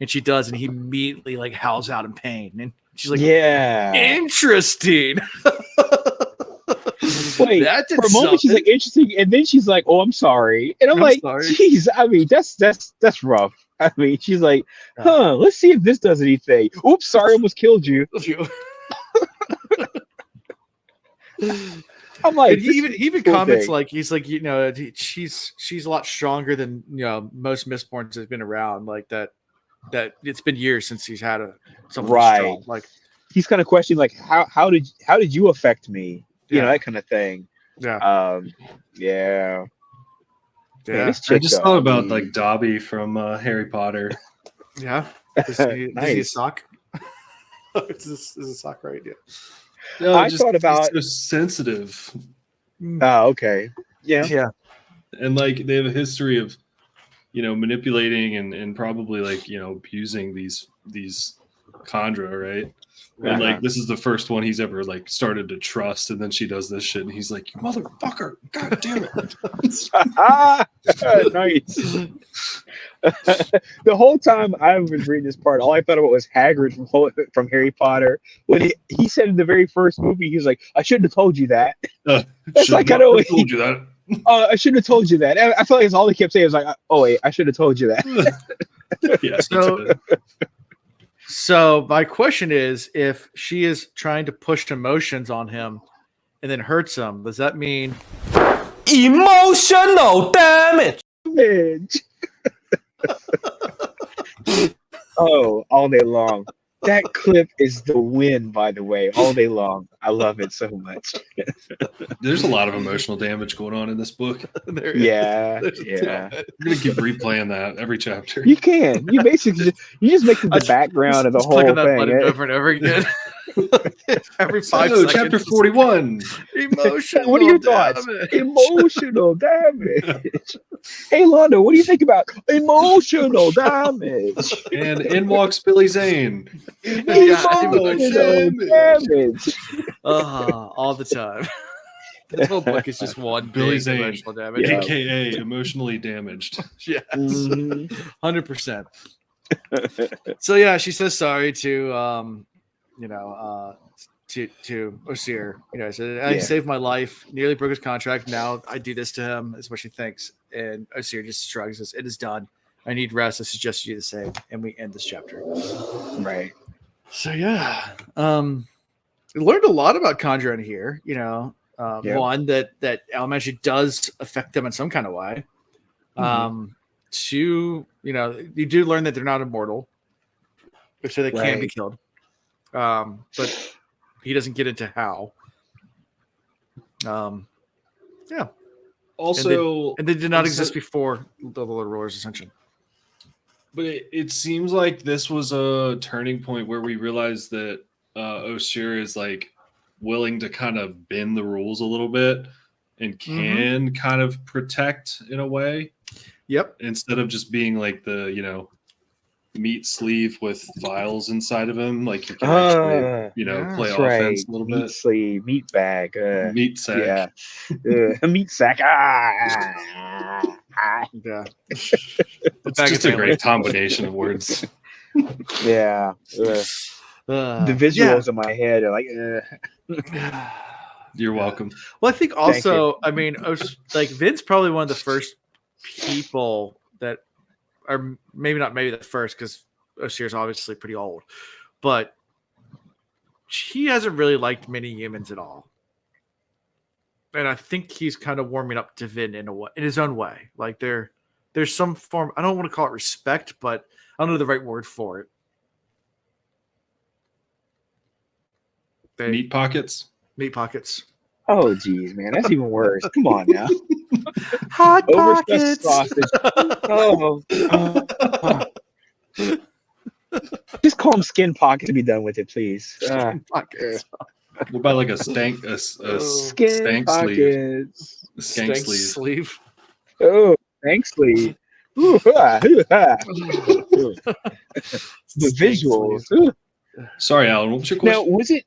A: And she does, and he immediately like howls out in pain. And she's like, yeah, interesting.
B: Wait, for a moment she's like interesting, and then she's like, "Oh, I'm sorry," and I'm like, "Geez, I mean, that's rough." I mean, she's like, let's see if this does anything. Oops, sorry, almost killed you. I'm like,
A: And he even
B: cool
A: comments
B: thing.
A: like she's a lot stronger than most Mistborns has been around. Like that it's been years since he's had something strong. Like
B: he's kind of questioning like how did you affect me? That kind of thing.
A: Yeah.
B: Yeah. Man, this
C: I
B: chick,
C: just thought about like Dobby from Harry Potter.
A: Yeah. Does he
B: Nice.
A: sock? is a sock right? Yeah.
C: No,
B: I thought about
C: he's so sensitive.
B: Oh, okay. Yeah.
A: Yeah.
C: And like they have a history of manipulating and probably like abusing these Khandra, right? And like this is the first one he's ever like started to trust, and then she does this shit, and he's like, "You motherfucker! God damn it!"
B: Nice. The whole time I was reading this part, all I thought about was Hagrid from Harry Potter. When he said in the very first movie, he was like, "I shouldn't have told you that." That's like I don't
C: told you that.
B: I shouldn't have told you that. I feel like it's all he kept saying was like, "Oh wait, I should have told you that."
C: Yeah.
A: So my question is, if she is trying to push emotions on him and then hurts him, does that mean
E: emotional damage?
B: Oh, all day long. That clip is the win, by the way, all day long. I love it so much.
C: There's a lot of emotional damage going on in this book.
B: Yeah.
C: We're gonna keep replaying that every chapter.
B: You can. You basically just make it the background of the whole
A: clicking that
B: thing.
A: button over and over again? Every 5 seconds.
C: Chapter 41.
A: Emotional.
B: What are your thoughts? Emotional damage. Hey, Londo, what do you think about emotional damage?
C: And in walks Billy Zane.
B: Emotional damage.
A: All the time. This whole book is just one
C: Billy
A: big
C: Zane,
A: emotional damage.
B: Yeah.
C: aka emotionally damaged.
A: Yes,
B: Mhm.
A: 100%. So yeah, she says sorry to to Osir. So I saved my life, nearly broke his contract. Now I do this to him, is what she thinks. And Osir just shrugs, says, "It is done. I need rest. I suggest you do the same." And we end this chapter.
B: Right.
A: So yeah, we learned a lot about Conjure in here. One that elementary does affect them in some kind of way. Two, you do learn that they're not immortal, so they can be killed. But he doesn't get into how. Yeah.
C: Also,
A: and they did not exist before the Lord Ruler's Ascension.
C: But it seems like this was a turning point where we realized that Osir is like willing to kind of bend the rules a little bit and can kind of protect in a way.
A: Yep.
C: Instead of just being like the, meat sleeve with vials inside of him, like you can actually, play offense a little bit.
B: Meat sleeve, meat bag,
C: meat sack.
B: Yeah, meat sack.
A: Yeah.
C: It's just a great combination of words.
B: Yeah. The visuals in my head are like.
C: You're welcome.
A: Well, I think also, I mean, like Vin's probably one of the first people that are maybe the first, because Osir's obviously pretty old, but he hasn't really liked many humans at all. And I think he's kind of warming up to Vin in his own way. Like there's some form, I don't want to call it respect, but I don't know the right word for it.
C: Meat pockets.
B: Oh, geez, man, that's even worse. Come on now.
A: Hot
B: Overstuffed
A: pockets.
B: Sausage. Just call them skin pockets to be done with it, please.
A: Pockets.
C: What about like a skin
B: Skin
C: pockets.
A: Stank sleeve.
B: Oh, stank sleeve. Ooh, the visuals. Ooh.
C: Sorry, Alan. What was your question?
B: Now, was it?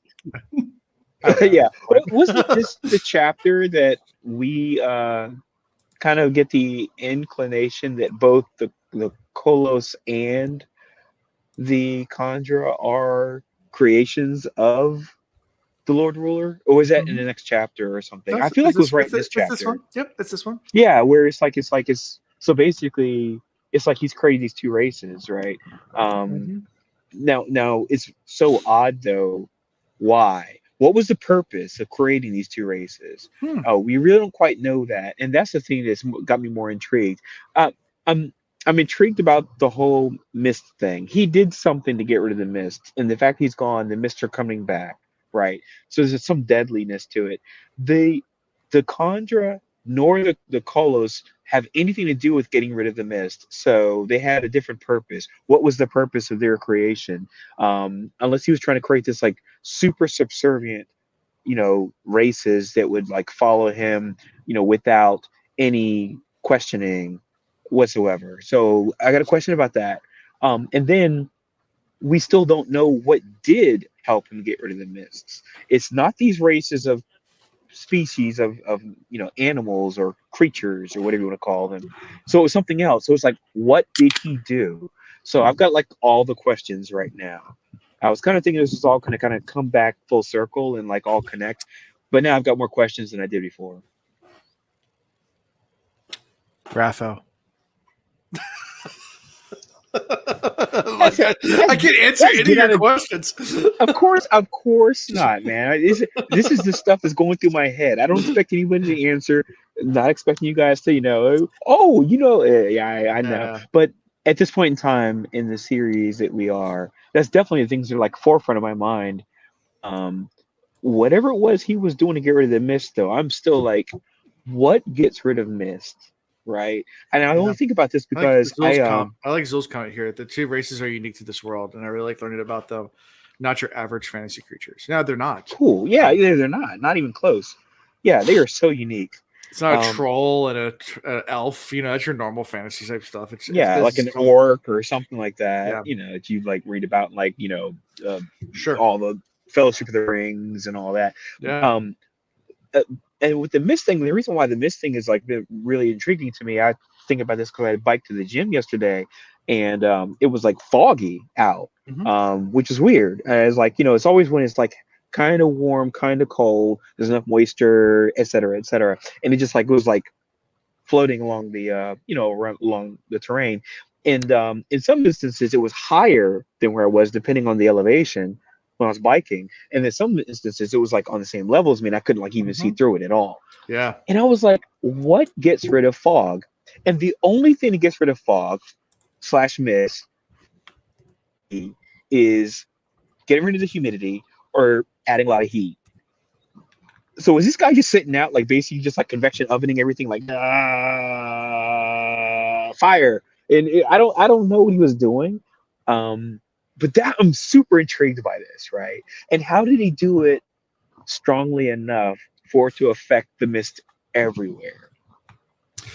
B: Yeah, wasn't this the chapter that we kind of get the inclination that both the Kolos and the Khandra are creations of the Lord Ruler, or was that in the next chapter or something? I feel like it was right in this chapter.
A: This one? Yep, it's this one.
B: Yeah, where it's so basically it's like he's created these two races, right? Now it's so odd though. Why? What was the purpose of creating these two races? We really don't quite know that, and that's the thing that's got me more intrigued. I'm I'm intrigued about the whole mist thing. He did something to get rid of the mist, and the fact he's gone, the mists are coming back, right? So there's some deadliness to it. The Khandra nor the Kolos have anything to do with getting rid of the mist. So they had a different purpose. What was the purpose of their creation? Unless he was trying to create this like super subservient, races that would like follow him, without any questioning whatsoever. So I got a question about that. And then we still don't know what did help him get rid of the mists. It's not these races of species of animals or creatures or whatever you want to call them. So it was something else. So it's like, what did he do? So I've got like all the questions right now. I was kind of thinking this was all going to kind of come back full circle and like all connect, but now I've got more questions than I did before.
A: Raphael. I can't answer any of your questions.
B: Of course not, man. This is the stuff that's going through my head. I don't expect anybody to answer. Not expecting you guys to, I know. But at this point in time in the series that we are, that's definitely the things that are like forefront of my mind. Whatever it was he was doing to get rid of the mist, though, I'm still like, what gets rid of mist? Right, and I only think about this because I
A: like Zul's comment here. The two races are unique to this world, and I really like learning about them. Not your average fantasy creatures. No, they're not.
B: Cool. Yeah, they're not even close. Yeah, they are so unique.
A: It's not a troll and an elf. That's your normal fantasy type stuff. It's
B: like an orc or something like that. Yeah. That you like read about, like
A: sure,
B: all the Fellowship of the Rings and all that.
A: Yeah.
B: And with the mist thing, the reason why the mist thing is like really intriguing to me, I think about this because I biked to the gym yesterday, and it was like foggy out, which is weird. It's like it's always when it's like kind of warm, kind of cold, there's enough moisture, et cetera, and it just like was like floating along the along the terrain, and in some instances it was higher than where I was, depending on the elevation when I was biking, and in some instances it was like on the same level as me, and I couldn't like even see through it at all.
A: Yeah.
B: And I was like, what gets rid of fog? And the only thing that gets rid of fog / mist is getting rid of the humidity or adding a lot of heat. So is this guy just sitting out like basically just like convection ovening everything, like fire? And I don't know what he was doing. But that I'm super intrigued by this, right? And how did he do it strongly enough for it to affect the mist everywhere?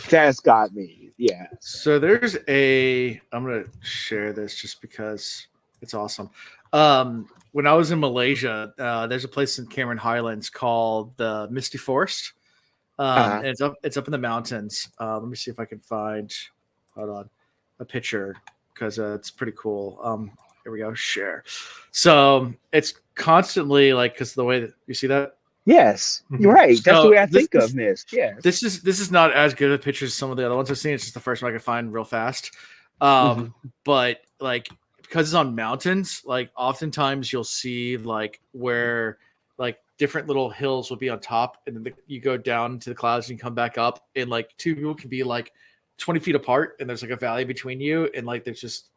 B: That's got me. Yeah.
A: So there's I'm gonna share this just because it's awesome. When I was in Malaysia, there's a place in Cameron Highlands called the Misty Forest. And it's up in the mountains. Let me see if I can find a picture, because it's pretty cool. Here we go. Share. So it's constantly like, because the way that you see that.
B: Yes, you're right. That's the way I think of mist. Yeah.
A: This is not as good of pictures as some of the other ones I've seen. It's just the first one I could find real fast. But like, because it's on mountains, like oftentimes you'll see like where like different little hills will be on top, and then you go down to the clouds and you come back up, and like two people can be like 20 feet apart, and there's like a valley between you, and like there's just,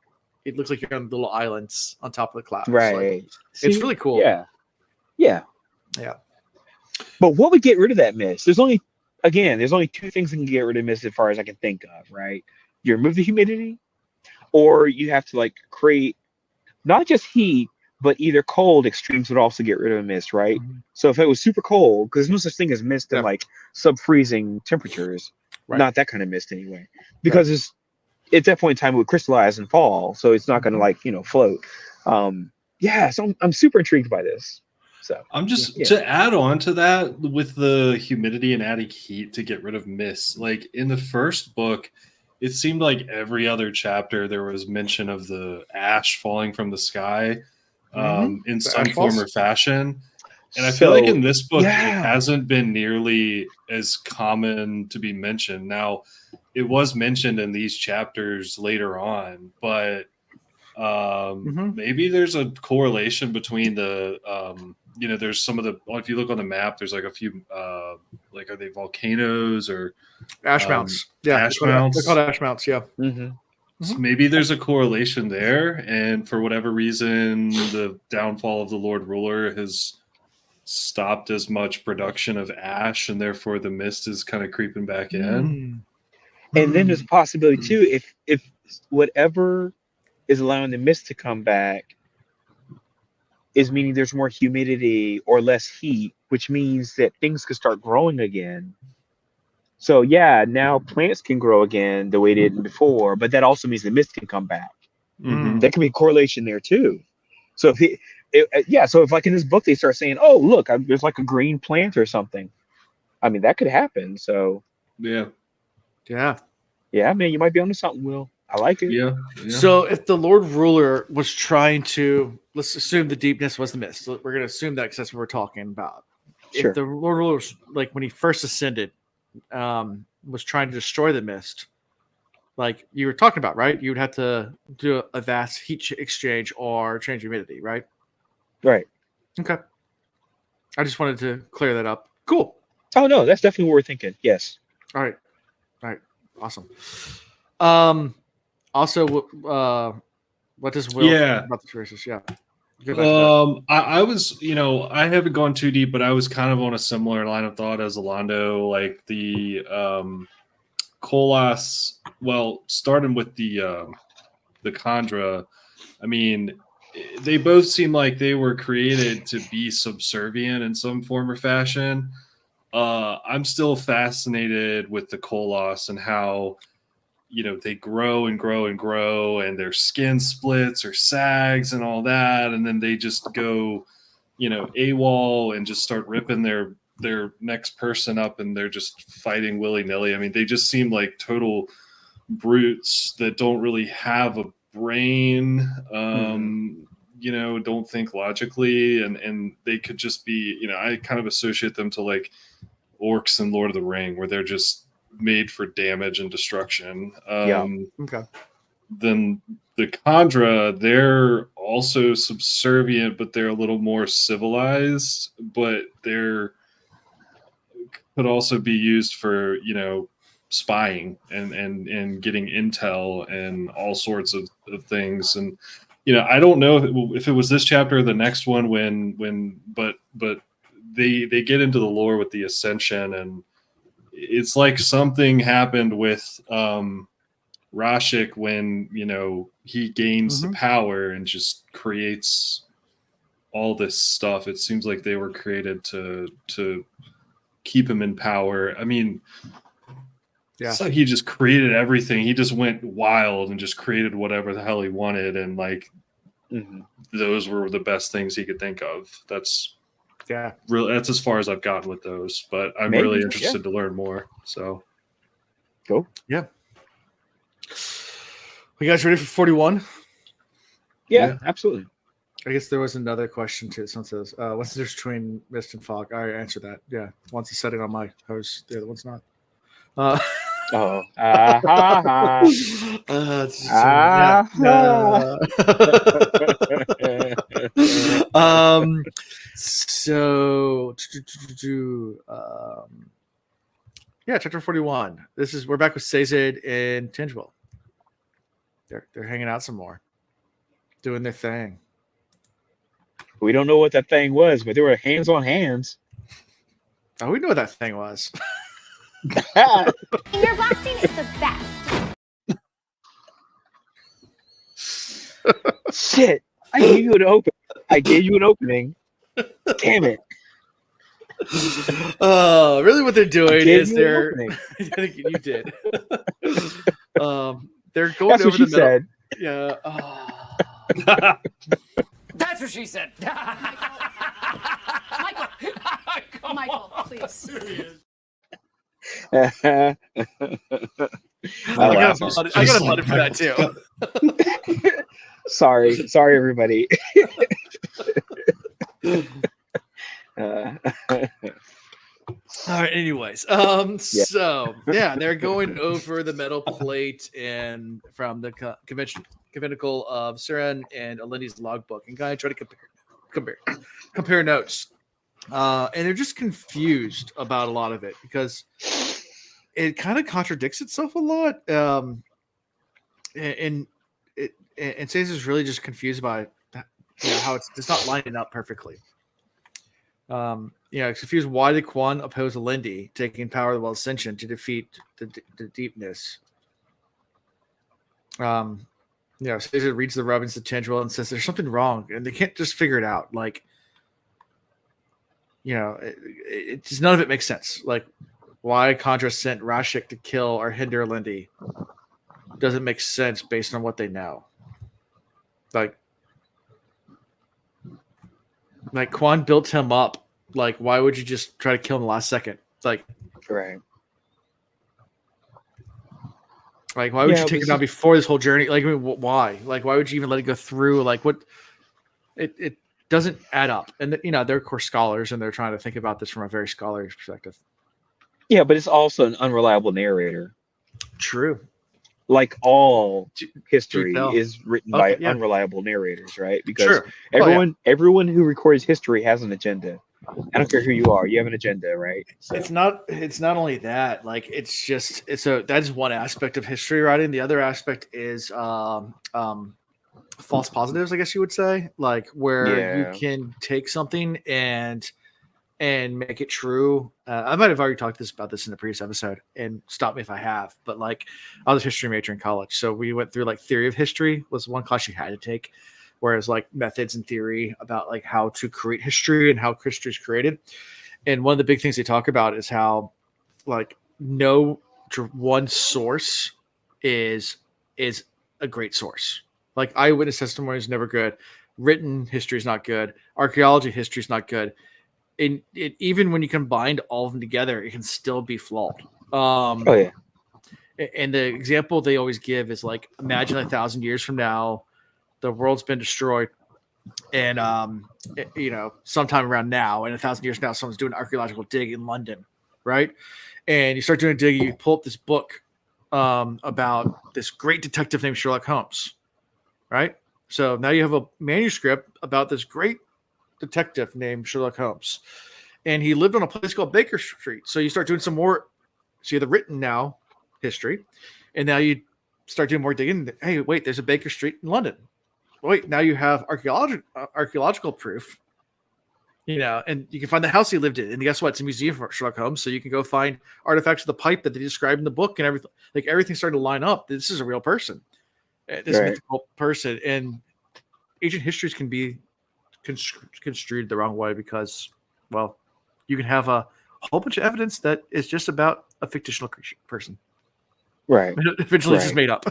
A: it looks like you're on little islands on top of the clouds.
B: Right.
A: Like, it's really cool.
B: Yeah. Yeah.
A: Yeah.
B: But what would get rid of that mist? There's only two things that can get rid of mist as far as I can think of, right? You remove the humidity, or you have to like create not just heat, but either cold extremes would also get rid of a mist, right? So if it was super cold, because there's no such thing as mist in like sub-freezing temperatures, not that kind of mist anyway, because it's at that point in time it would crystallize and fall, so it's not going to like float. So I'm super intrigued by this. So
C: I'm just to add on to that with the humidity and adding heat to get rid of mist. Like in the first book, it seemed like every other chapter there was mention of the ash falling from the sky in some form or fashion. And I feel like in this book, it hasn't been nearly as common to be mentioned. Now, it was mentioned in these chapters later on, but maybe there's a correlation between the there's some of the, if you look on the map, there's like a few like, are they volcanoes or
A: ash mounts? Yeah,
C: ash mounts.
A: They're called ash mounts. Yeah.
C: So maybe there's a correlation there, and for whatever reason, the downfall of the Lord Ruler has stopped as much production of ash, and therefore the mist is kind of creeping back in.
B: And then there's a possibility too, if whatever is allowing the mist to come back is meaning there's more humidity or less heat, which means that things could start growing again. So yeah, now plants can grow again the way they did before, but that also means the mist can come back. There can be a correlation there too. So if like in this book they start saying, "Oh, look, there's like a green plant or something," I mean that could happen. So
A: yeah,
B: man, you might be onto something, Will. I like it.
C: Yeah.
A: So if the Lord Ruler was trying to, let's assume the deepness was the mist. We're going to assume that because that's what we're talking about.
B: Sure.
A: If the Lord Ruler was, like when he first ascended, was trying to destroy the mist, like you were talking about, right? You would have to do a vast heat exchange or change humidity, right?
B: Right.
A: Okay. I just wanted to clear that up. Cool.
B: Oh no, that's definitely what we're thinking. Yes.
A: All right. Awesome. Also, what does Will think about the choices? Yeah.
C: I was, I haven't gone too deep, but I was kind of on a similar line of thought as Alando. Like the Colas, starting with the Khandra, I mean, they both seem like they were created to be subservient in some form or fashion. I'm still fascinated with the Colas and how, they grow and grow and grow, and their skin splits or sags and all that, and then they just go, AWOL and just start ripping their next person up, and they're just fighting willy-nilly. I mean, they just seem like total brutes that don't really have a brain, don't think logically, and they could just be, I kind of associate them to like orcs in Lord of the Ring, where they're just made for damage and destruction.
A: Okay.
C: Then the Khandra, they're also subservient, but they're a little more civilized, but they're could also be used for, spying and getting intel and all sorts of things. And, I don't know if it was this chapter or the next one but they get into the lore with the Ascension, and it's like something happened with Rashik when, he gains the power and just creates all this stuff. It seems like they were created to keep him in power. I mean, it's like he just created everything. He just went wild and just created whatever the hell he wanted. And like, those were the best things he could think of. That's as far as I've gotten with those, but I'm really interested to learn more. So
B: cool.
A: Yeah. You guys ready for 41?
B: Yeah, absolutely.
A: I guess there was another question too. Someone says, what's the difference between mist and fog? I already answered that. Yeah. One's a setting on my house, the other one's not. So chapter 41. We're back with Sazed and Tingewell. They're hanging out some more, doing their thing.
B: We don't know what that thing was, but there were hands on hands.
A: Oh, we know what that thing was.
E: Your blasting is the best.
B: Shit. I gave you an opening. Damn it.
A: Really what they're doing is they're I think you did. They're going
B: That's
A: over
B: what she
A: the middle.
B: said.
A: Yeah.
F: That's what she said.
E: Michael, please.
A: I got a button for that too.
B: Sorry, everybody.
A: All right. Anyways, so yeah, they're going over the metal plate and from the conventicle of Siren and Elendi's logbook, and kind of try to compare notes. And they're just confused about a lot of it because it kind of contradicts itself a lot. And Sazed is really just confused by how it's not lining up perfectly. It's confused why did Quan oppose Elendi taking power of the Ascension to defeat the deepness. Sazed reads the rubbings of Tendril and says there's something wrong, and they can't just figure it out. Like, it just none of it makes sense. Like, why Condra sent Rashik to kill or hinder Elendi doesn't make sense based on what they know. Like Quan built him up. Like, why would you just try to kill him the last second? It's like,
B: right.
A: Like, why would you take him down before this whole journey? Like, I mean, why? Like, why would you even let it go through? Like, what? It doesn't add up. And they're of course scholars, and they're trying to think about this from a very scholarly perspective.
B: Yeah, but it's also an unreliable narrator.
A: True.
B: Like all history is written by unreliable narrators, right? Because everyone who records history has an agenda. I don't care who you are, you have an agenda, right? So.
A: It's not only that, like that's one aspect of history writing. The other aspect is false positives, I guess you would say, like where you can take something and make it true. I might have already talked about this in the previous episode, and stop me if I have, but like I was a history major in college, so we went through like theory of history was one class you had to take, whereas like methods and theory about like how to create history and how history is created. And one of the big things they talk about is how like no one source is a great source. Like eyewitness testimony is never good. Written history is not good. Archaeology history is not good. And even when you combine all of them together, it can still be flawed. And the example they always give is like, imagine 1,000 years from now, the world's been destroyed, and sometime around now, and 1,000 years from now, someone's doing an archaeological dig in London, right? And you start doing a dig, you pull up this book about this great detective named Sherlock Holmes, right? So now you have a manuscript about this great detective named Sherlock Holmes, and he lived on a place called Baker Street. So you start doing some more. So you have the written now history, and now you start doing more digging. Hey, wait, there's a Baker Street in London. Wait, now you have archaeological proof, and you can find the house he lived in. And guess what? It's a museum for Sherlock Holmes, so you can go find artifacts of the pipe that they describe in the book and everything. Like everything started to line up. This is a real person, this mythical person, and ancient histories can be construed the wrong way because, well, you can have a whole bunch of evidence that is just about a fictional person,
B: right?
A: Eventually, it's just made up.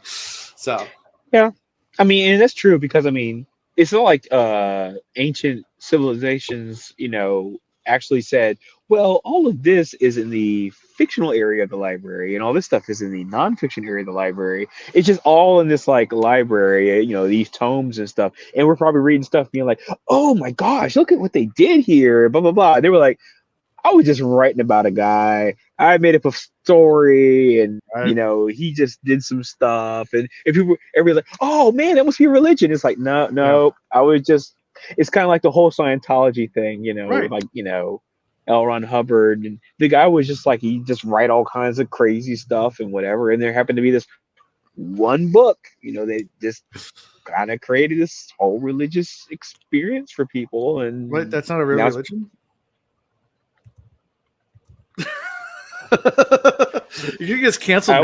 A: So,
B: yeah. I mean, and that's true because, I mean, it's not like ancient civilizations, actually said, well, all of this is in the fictional area of the library and all this stuff is in the nonfiction area of the library. It's just all in this like library, these tomes and stuff. And we're probably reading stuff being like, oh my gosh, look at what they did here, blah, blah, blah. They were like, I was just writing about a guy. I made up a story, and he just did some stuff. And if everybody's like, "Oh man, that must be a religion," it's like, no. I was just. It's kind of like the whole Scientology thing, like L. Ron Hubbard, and the guy was just like he just write all kinds of crazy stuff and whatever. And there happened to be this one book, they just kind of created this whole religious experience for people. And
A: wait, that's not a real religion. You get canceled.
B: I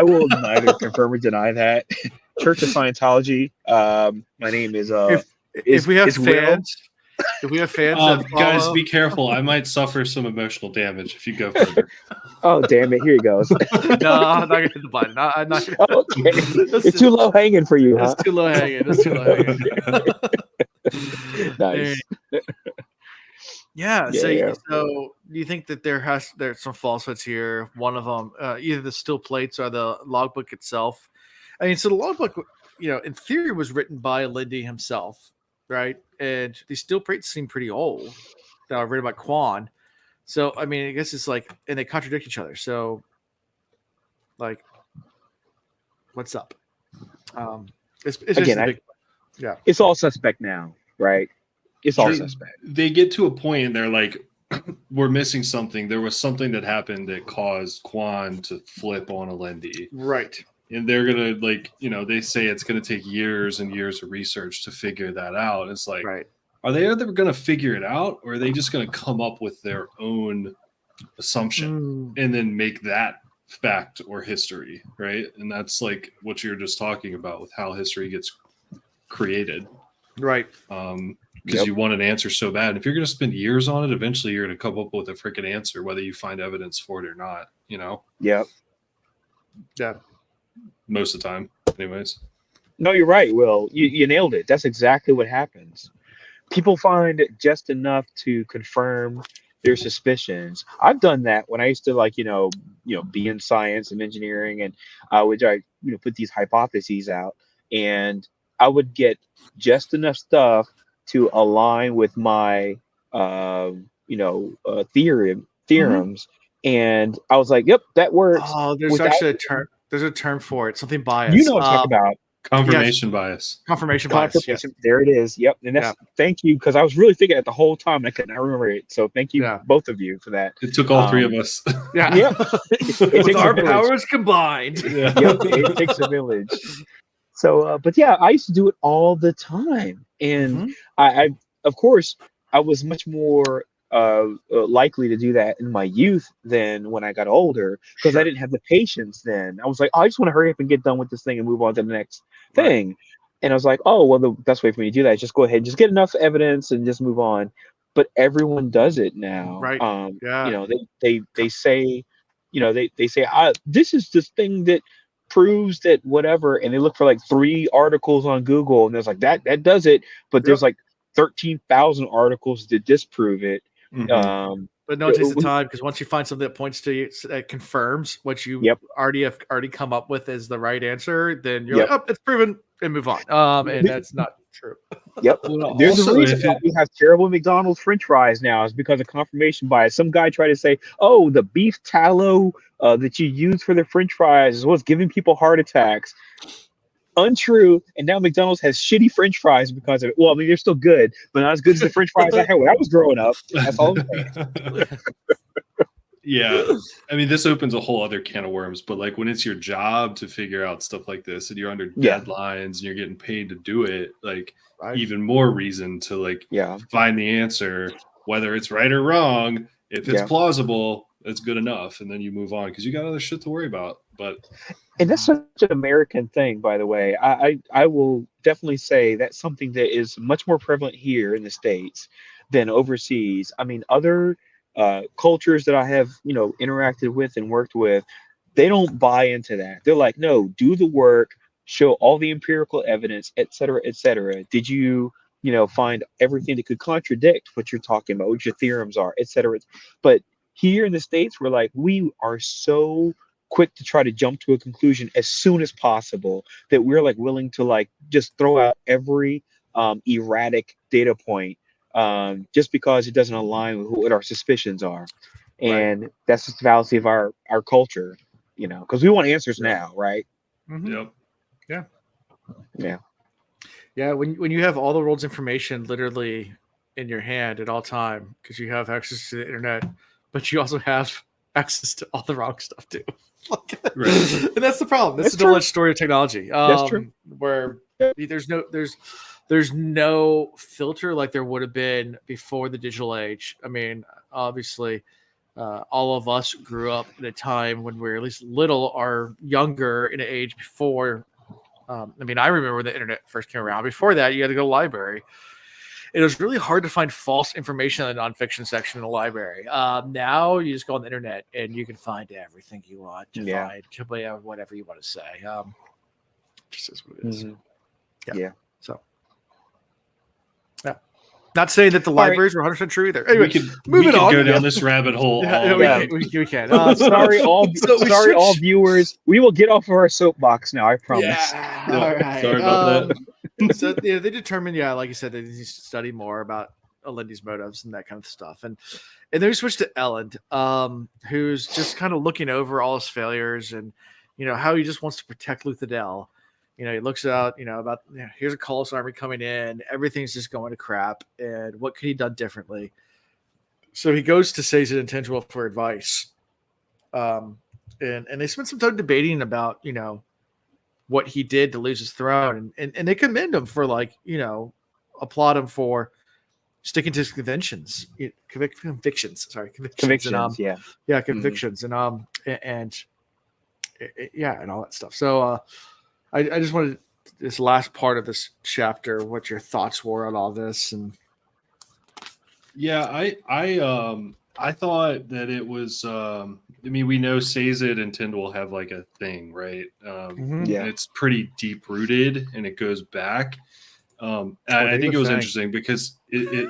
B: will neither confirm or deny that. Church of Scientology. My name is
A: if we have fans,
C: guys, be careful. I might suffer some emotional damage if you go further.
B: Oh damn it! Here he goes.
A: No, I'm not gonna hit the button. I'm not gonna...
B: Okay. It's too low hanging for you, huh?
A: It's too low hanging.
B: Nice.
A: Yeah. So do you think that there's some falsehoods here? One of them, either the still plates or the logbook itself. I mean, so the logbook, in theory, was written by Elendi himself, right? And these still plates seem pretty old. Written by Quan. So I mean, I guess it's like, and they contradict each other. So, like, what's up? It's just
B: Again,
A: a big, yeah.
B: it's all suspect now, right? It's all
C: They-
B: suspect.
C: They get to a point and they're like, we're missing something. There was something that happened that caused Quan to flip on Elendi.
A: Right.
C: And they're going to, like, they say it's going to take years and years of research to figure that out. It's like,
A: Right.
C: are they ever going to figure it out, or are they just going to come up with their own assumption and then make that fact or history, right? And that's like what you're just talking about with how history gets created.
A: Right.
C: Because you want an answer so bad. And if you're going to spend years on it, eventually you're going to come up with a freaking answer, whether you find evidence for it or not,
B: Yep.
A: Yeah.
C: Most of the time, anyways.
B: No, you're right, Will. You nailed it. That's exactly what happens. People find just enough to confirm their suspicions. I've done that when I used to be in science and engineering, and I would put these hypotheses out, and I would get just enough stuff to align with my theorems, and I was like, yep, that works.
A: Oh, there's
B: Without-
A: actually a term. There's a term for it. Something bias.
B: You know what I'm talking about.
C: Confirmation bias.
A: Confirmation bias. Yes.
B: Confirmation. There it is. Yep. And that's thank you, because I was really thinking it the whole time and I could not remember it. So thank you, both of you, for that.
C: It took all three of us.
A: Yeah.
B: Yep. It
A: With our
B: a village.
A: powers combined.
C: Yeah.
B: Yep, it takes a village. So, but yeah, I used to do it all the time, and I of course, I was much more likely to do that in my youth than when I got older, because I didn't have the patience then. I was like, oh, I just want to hurry up and get done with this thing and move on to the next thing. And I was like, oh, well, the best way for me to do that is just go ahead and just get enough evidence and just move on. But everyone does it now.
A: Right.
B: They say, they say, this is this thing that proves that whatever, and they look for like 3 articles on Google, and there's like that does it, but there's like 13,000 articles that disprove it.
A: But no one takes the time, because once you find something that points to you, that confirms what you already come up with as the right answer, then you're like, oh, it's proven, and move on. And that's not true.
B: Yep.
C: Well,
B: There's
C: also,
B: a reason why we have terrible McDonald's French fries now, is because of confirmation bias. Some guy tried to say, oh, the beef tallow that you use for the French fries is what's giving people heart attacks. Untrue. And now McDonald's has shitty French fries because of it. Well, I mean, they're still good, but not as good as the French fries I had when I was growing up. That's all I'm saying.
C: Yeah. I mean, this opens a whole other can of worms, but like when it's your job to figure out stuff like this and you're under deadlines and you're getting paid to do it, like even more reason to find the answer, whether it's right or wrong. If it's plausible, it's good enough. And then you move on because you got other shit to worry about.
B: And that's such an American thing, by the way. I will definitely say that's something that is much more prevalent here in the States than overseas. I mean, other cultures that I have, interacted with and worked with, they don't buy into that. They're like, no, do the work, show all the empirical evidence, et cetera, et cetera. Did you, find everything that could contradict what you're talking about, what your theorems are, et cetera. But here in the States, we are so quick to try to jump to a conclusion as soon as possible that we're willing to just throw out every erratic data point just because it doesn't align with what our suspicions are. And that's just the fallacy of our culture, because we want answers now, right?
C: Yep.
A: Yeah. When you have all the world's information literally in your hand at all time, because you have access to the internet, but you also have access to all the wrong stuff too. And that's the problem. That's the double-edged story of technology.
B: That's true.
A: Where there's no filter like there would have been before the digital age. I mean, obviously, all of us grew up in a time when we were at least little or younger in an age before. I remember when the internet first came around. Before that, you had to go to the library. It was really hard to find false information in the nonfiction section in the library. Now you just go on the internet and you can find everything you want to find, to whatever you want to say. Just is what it is. So, not saying that the libraries were 100% true either. Anyway,
C: we could go down this rabbit hole.
A: We can.
B: Sorry, all viewers. We will get off of our soapbox now. I promise.
A: Yeah. All right.
C: Sorry about that.
A: So they determined, like you said, they need to study more about Elendi's motives and that kind of stuff. And then we switch to Elend, who's just kind of looking over all his failures and how he just wants to protect Luthadel. He looks out, about here's a Colossus army coming in, everything's just going to crap, and what could he done differently? So he goes to Sazed and Tendril for advice. And they spent some time debating about, what he did to lose his throne, and they commend him for applaud him for sticking to his convictions. Convictions.
B: Convictions,
A: and, convictions, and all that stuff. So I just wanted this last part of this chapter, what your thoughts were on all this. And
C: I thought that it was we know Sazed and Tindwell have like a thing, right? And it's pretty deep rooted and it goes back. I think it was interesting because it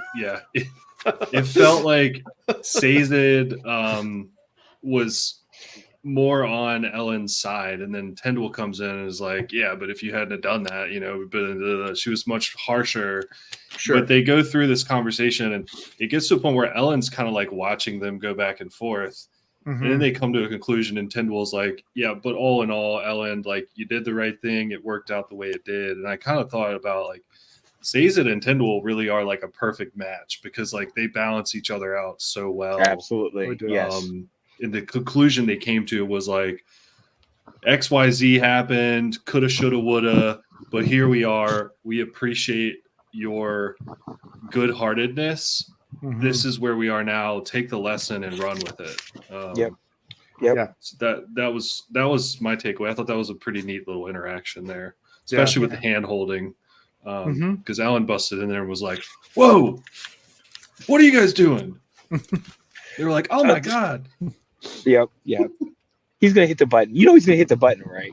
C: felt like Sazed was more on Elend's side, and then Tindwell comes in and is like, yeah, but if you hadn't have done that, but she was much harsher. Sure. But they go through this conversation and it gets to a point where Elend's kind of like watching them go back and forth. And then they come to a conclusion and Tindwell's like, yeah, but all in all, Elend, like you did the right thing. It worked out the way it did. And I kind of thought about like Sazed and Tindwell really are like a perfect match because like they balance each other out so well.
B: Absolutely. Yes.
C: And the conclusion they came to was like XYZ happened, coulda, shoulda, woulda, but here we are. We appreciate your good-heartedness. This is where we are now. Take the lesson and run with it.
B: Yep.
A: Yeah.
C: So that was my takeaway. I thought that was a pretty neat little interaction there, especially with the hand holding. Because Elend busted in there and was like, "Whoa, what are you guys doing?" They were like, "Oh my god."
B: Yep. He's gonna hit the button. You know he's gonna hit the button, right?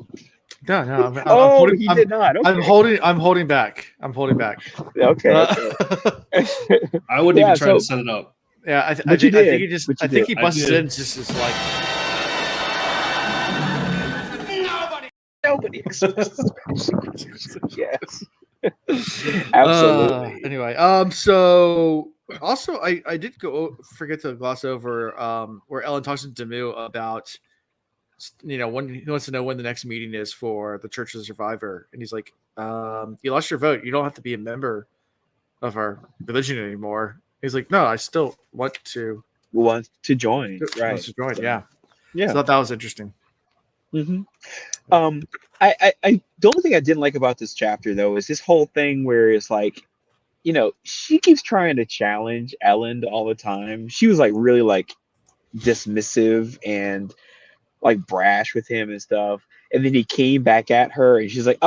A: No.
B: He did not. Okay.
A: I'm holding back.
B: Okay.
C: I wouldn't even try to set it up.
A: Yeah, I think he busted in just as like
B: nobody. Yes. Absolutely.
A: Anyway, so also I did forget to gloss over where Elend talks to Demu about when he wants to know when the next meeting is for the Church of the Survivor, and he's like, you lost your vote, you don't have to be a member of our religion anymore. He's like, no, I still want to
B: join. Right.
A: Wants to join. Yeah.
B: So
A: I thought that was interesting.
B: I the only thing I didn't like about this chapter though is this whole thing where it's like, she keeps trying to challenge Elend all the time. She was like really like dismissive and like brash with him and stuff. And then he came back at her and she's like,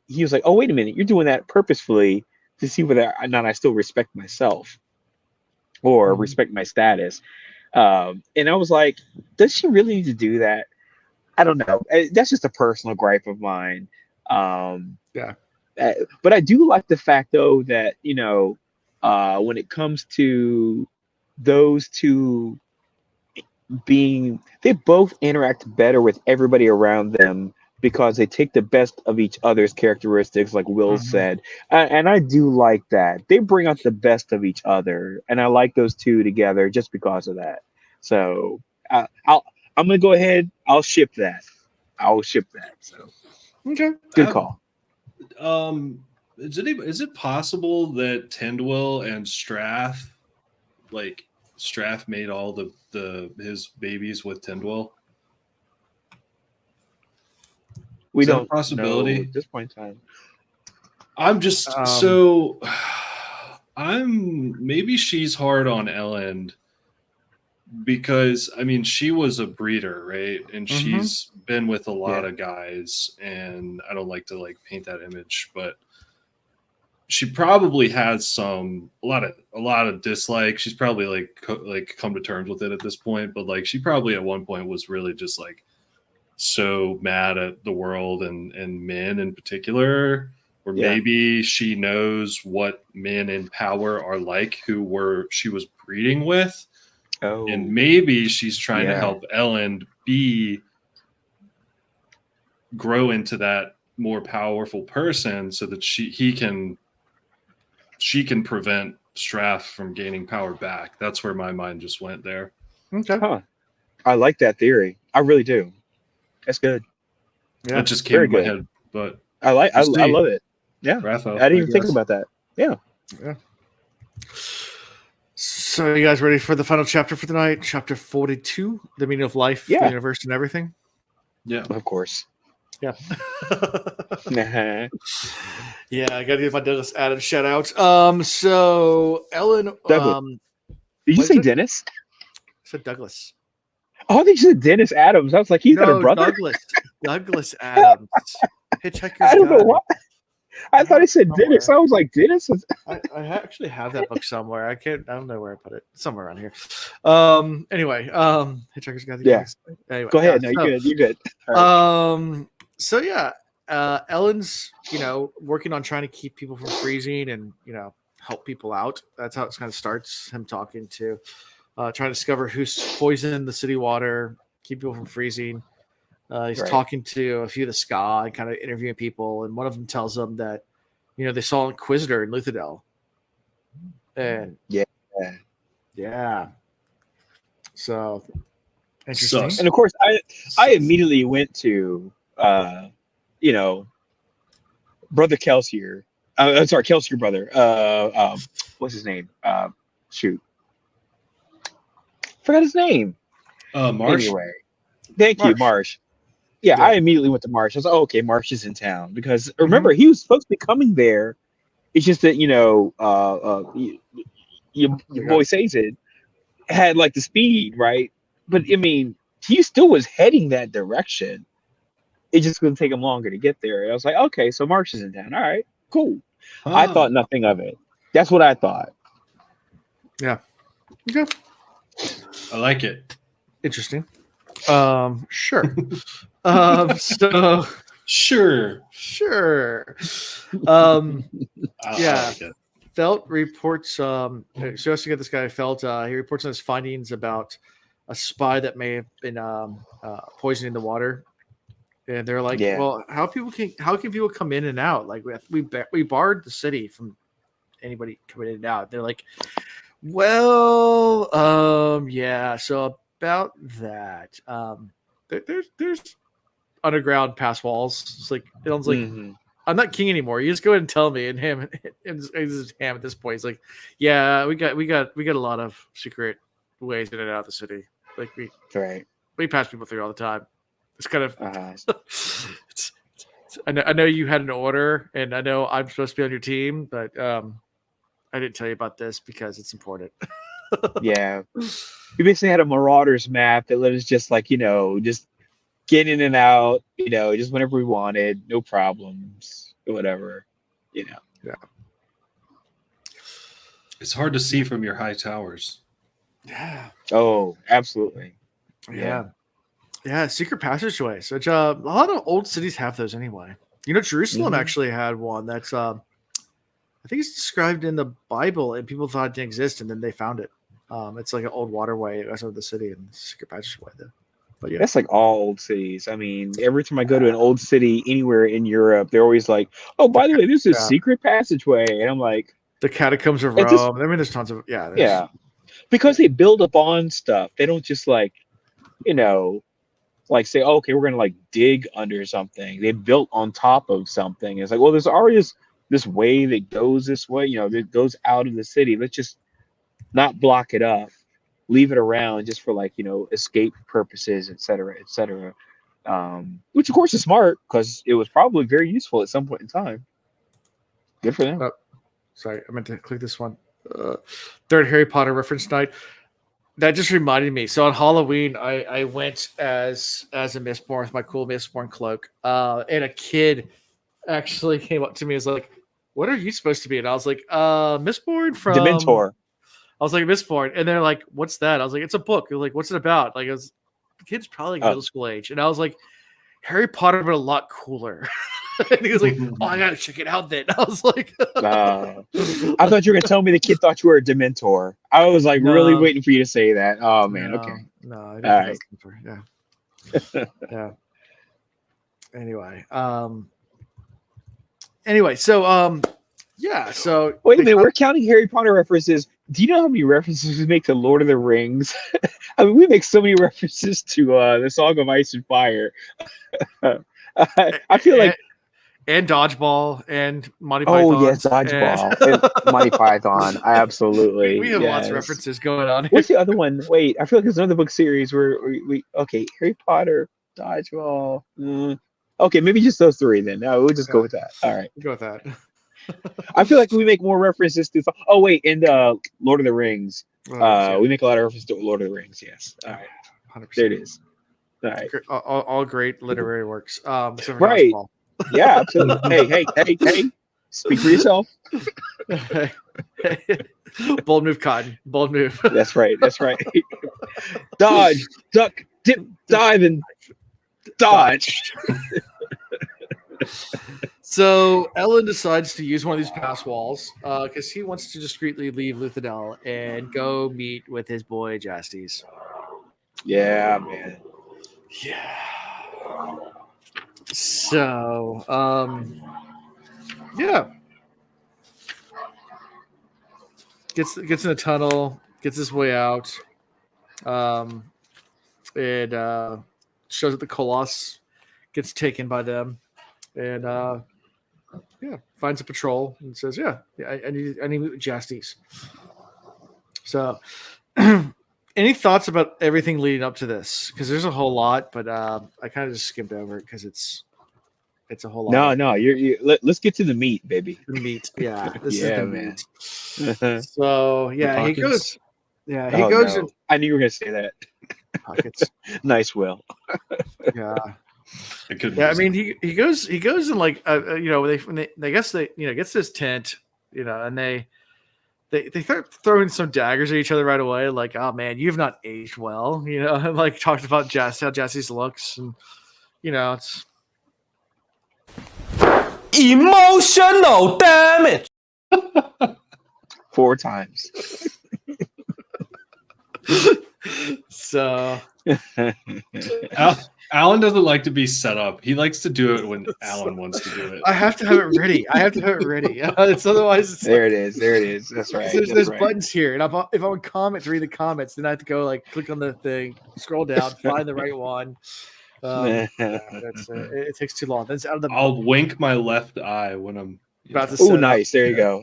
B: he was like, oh, wait a minute, you're doing that purposefully to see whether or not I still respect myself or respect my status. And I was like, does she really need to do that? I don't know. That's just a personal gripe of mine. But I do like the fact though that, when it comes to those two they both interact better with everybody around them because they take the best of each other's characteristics, like Will said. And I do like that. They bring out the best of each other. And I like those two together just because of that. So I'm going to go ahead. I'll ship that. So
A: okay.
B: Good call.
C: Is it possible that Tindwell and Strath made all his babies with Tindwell?
B: We don't
C: possibility
B: know at this point in time.
C: I'm just maybe she's hard on Elend because she was a breeder, right? And she's been with a lot of guys, and I don't like to paint that image, but she probably has a lot of dislike. She's probably come to terms with it at this point, but she probably at one point was really just so mad at the world and men in particular, or maybe she knows what men in power are like who she was breeding with. Oh. And maybe she's trying to help Elend grow into that more powerful person so that she can prevent Straff from gaining power back. That's where my mind just went there.
A: Okay.
B: Huh. I like that theory. I really do. That's good.
A: Yeah.
C: That just came
B: Very
C: to my
B: good.
C: head. But
B: I
C: We'll see.
B: love it. Yeah.
C: Rapho,
B: I didn't even think
C: guess.
B: about that. Yeah.
A: So you guys ready for the final chapter for tonight? Chapter 42, the meaning of life,
B: Yeah.
A: the universe, and everything.
C: Yeah.
B: Of course.
A: Yeah.
B: Nah.
A: Yeah, I gotta give my Douglas Adams a shout out. So Ellen,
B: Douglas. Did you
A: what
B: say
A: is it?
B: Dennis?
A: I said Douglas.
B: Oh, I think you said Dennis Adams. I was like, he's not a brother.
A: Douglas Adams. Hitchhiker's
B: I don't know
A: Guide.
B: why. I thought he said
A: Somewhere.
B: Dennis. I was like, Dennis is.
A: I actually have that book somewhere. I don't know where I put it. Somewhere around here. Anyway, Hitchhiker's Guide.
B: Yeah.
A: Anyway,
B: Go ahead.
A: yeah,
B: No,
A: so,
B: you're good. You're good. All right.
A: So yeah, Ellen's working on trying to keep people from freezing and help people out. That's how it kind of starts. Him talking to, trying to discover who's poisoned the city water, keep people from freezing. He's
B: Right.
A: talking to a few of the ska and kind of interviewing people, and one of them tells them that they saw an Inquisitor in Luthadel. And yeah. So interesting.
C: Sus.
B: And of course, I immediately went to, Brother Kelsier. I'm sorry, Kelsier brother. What's his name? Shoot, forgot his name.
C: Marsh.
B: Anyway, thank you,
A: Marsh.
B: Marsh. Yeah,
A: Yeah.
B: I immediately went to Marsh. I was like, oh, okay, Marsh is in town because remember he was supposed to be coming there. It's just that your boy Sazed had like the speed, right? But I mean, he still was heading that direction. It just going to take him longer to get there. And I was like, okay, so Marsh is in town. All right, cool. I thought nothing of it. That's what I thought.
A: Yeah. Okay.
C: I like it.
A: Interesting. Sure. So
C: Sure.
A: Yeah.
C: like it.
A: Felt reports. So also get this guy Felt. He reports on his findings about a spy that may have been poisoning the water. And they're like,
B: Yeah.
A: well, how can people come in and out? Like we barred the city from anybody coming in and out. They're like, well, yeah. So about that, there's underground pass walls. It's like Elend's like,
B: Mhm.
A: I'm not king anymore. You just go ahead and tell me. And him, it's Ham at this point. He's like, yeah, we got a lot of secret ways in and out of the city. Like
B: Right.
A: we pass people through all the time. It's kind of.
B: Uh-huh.
A: I know you had an order, and I know I'm supposed to be on your team, but I didn't tell you about this because it's important.
B: Yeah. We basically had a Marauders map that let us just just get in and out, just whenever we wanted, no problems, whatever,
A: Yeah.
C: It's hard to see from your high towers.
A: Yeah.
B: Oh, absolutely.
A: Yeah. Secret passageways, which a lot of old cities have those anyway. Jerusalem
B: Mhm.
A: actually had one that's I think it's described in the Bible, and people thought it didn't exist, and then they found it. It's like an old waterway outside of the city, and secret passageway there. But yeah,
B: That's like all old cities. I mean, every time I go to an old city anywhere in Europe, they're always like, "Oh, by the way, there's this
A: Yeah.
B: secret passageway," and I'm like,
A: the catacombs of
B: It's just-
A: Rome. I mean, there's tons of there's-
B: "Yeah," because they build up on stuff. They don't just say, oh, "Okay, we're gonna dig under something." They built on top of something. It's like, well, there's already this way that goes this way, that goes out of the city. Let's just not block it up, leave it around just for escape purposes, et cetera, et cetera. Which of course is smart because it was probably very useful at some point in time. Good for them.
A: Sorry, I meant to click this one. Third Harry Potter reference night. That just reminded me. So on Halloween, I went as a Mistborn with my cool Mistborn cloak. And a kid actually came up to me and was like, "What are you supposed to be?" And I was like, Mistborn from
B: Dementor.
A: I was like, Mistborn. And they're like, "What's that?" I was like, "It's a book." They're like, "What's it about?" Like, the kid's probably
B: Oh.
A: middle school age. And I was like, Harry Potter, but a lot cooler. And he was like, "Oh, I gotta check it out then." I was like,
B: I thought you were gonna tell me the kid thought you were a Dementor. I was like really
A: No.
B: waiting for you to say that. Oh man,
A: No,
B: okay.
A: No, I didn't
B: All
A: think it was Mistborn. Yeah. Anyway, so yeah. So
B: Wait a
A: they
B: minute,
A: got-
B: we're counting Harry Potter references. Do you know how many references we make to Lord of the Rings? I mean, we make so many references to the Song of Ice and Fire. I feel like,
A: and dodgeball and Monty
B: oh
A: Python.
B: yes, dodgeball and Monty Python. I absolutely
A: we have lots of
B: yes.
A: references going on here.
B: What's the other one? Wait, I feel like there's another book series where we okay, Harry Potter, dodgeball. Okay, maybe just those three then. No, we'll just go with that. All right.
A: Go with that.
B: I feel like we make more references to. Oh wait, and Lord of the Rings. We make a lot of references to Lord of the Rings. Yes. All right.
A: 100%.
B: There it is. All right.
A: All great literary works. Except for
B: Right.
A: dodgeball.
B: Yeah, absolutely. Hey. Speak for yourself.
A: Bold move, Cotton. Bold move.
B: That's right. Dodge, duck, dip, dive, and dodge.
A: So Elend decides to use one of these pass walls because he wants to discreetly leave Luthadel and go meet with his boy Jastes.
B: Yeah, man.
A: Yeah. So, yeah. Gets in a tunnel, gets his way out. It shows that the Colossus gets taken by them, and finds a patrol and says, "Yeah, I need to meet with Jastes." So, any thoughts about everything leading up to this? Because there's a whole lot, but I kind of just skimmed over it because it's a whole lot.
B: No, let's get to the meat, baby.
A: The meat, yeah. This
B: Yeah,
A: is the
B: man.
A: meat. So yeah, he goes. Yeah, he goes in
B: I knew you were gonna say that.
A: pockets.
B: Nice, Will.
A: Yeah,
C: It could.
A: yeah. I mean, he goes in like they gets to his tent, and they start throwing some daggers at each other right away. Like, oh man, you've not aged well, and like talked about how Jesse's looks, and it's.
F: Emotional damage.
B: 4 times.
A: So
C: Alan doesn't like to be set up. He likes to do it when Alan wants to do it.
A: I have to have it ready. It's otherwise. It's
B: There it is. That's right.
A: There's buttons here, and if I would read the comments, then I have to go click on the thing, scroll down, find the right one. It takes too long. That's out of the.
C: I'll wink my left eye when I'm
A: about to.
B: Oh, nice. There you go.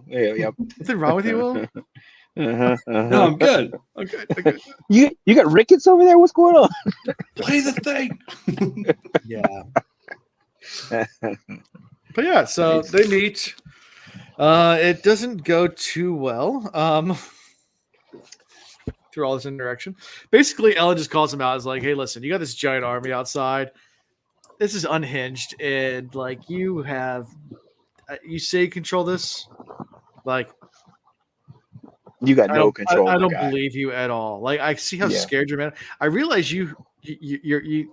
B: Yeah, yep.
A: Nothing wrong with you, Will?
C: No, I'm good.
A: Okay.
B: You got rickets over there? What's going on?
C: Play the thing.
A: Yeah. But yeah, so they meet. It doesn't go too well. Through all this interaction, basically, Ellen just calls him out. Is like, "Hey, listen, you got this giant army outside. This is unhinged, and you have, you say you control this,
B: You got no control.
A: I don't believe you at all. I see how scared you're, man. I realize you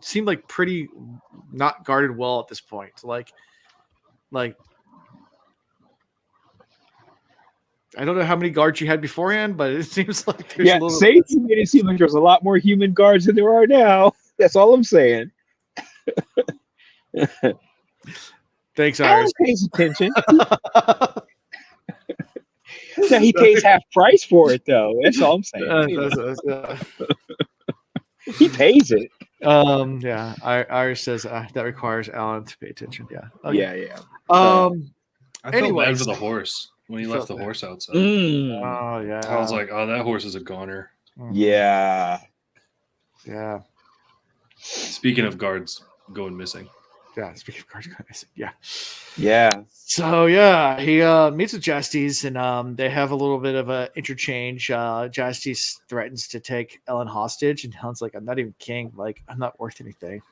A: seem like pretty not guarded well at this point. Like I don't know how many guards you had beforehand, but it seems like there's a little.
B: Satan made it seem like there's a lot more human guards than there are now. That's all I'm saying.
A: Thanks,
B: Alan
A: Iris.
B: pays attention. Now he pays half price for it, though. That's all I'm saying. He pays it.
A: Yeah. Iris says that requires Alan to pay attention. Yeah. Okay.
B: Yeah.
C: I felt bad for the horse when he left the horse outside.
A: Oh yeah.
C: I was like, oh, that horse is a goner.
B: Yeah.
A: Yeah.
C: Speaking of guards going missing.
A: Yeah. Speaking of guards going missing. Yeah.
B: Yeah.
A: So yeah, he meets with Jastes, and they have a little bit of a interchange. Jastes threatens to take Ellen hostage, and Helen's like, "I'm not even king. I'm not worth anything.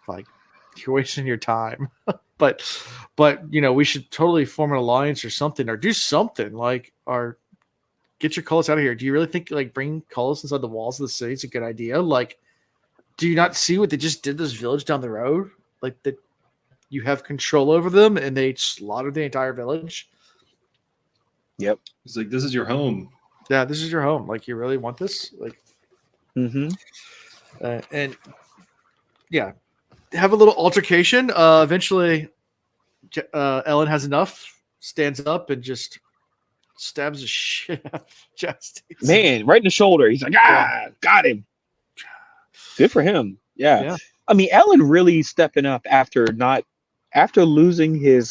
A: You're wasting your time." but we should totally form an alliance or something, or do something. Or get your Cullis out of here. Do you really think bringing Cullis inside the walls of the city is a good idea? Do you not see what they just did to this village down the road? That. You have control over them, and they slaughtered the entire village.
B: Yep.
C: He's like, this is your home.
A: Yeah, this is your home. You really want this?
B: Mm-hmm.
A: And have a little altercation. Eventually, Ellen has enough stands up and just stabs the shit out of Justice.
B: Man, right in the shoulder. He's like, got him. Good for him. Yeah. I mean, Elend really stepping up after losing his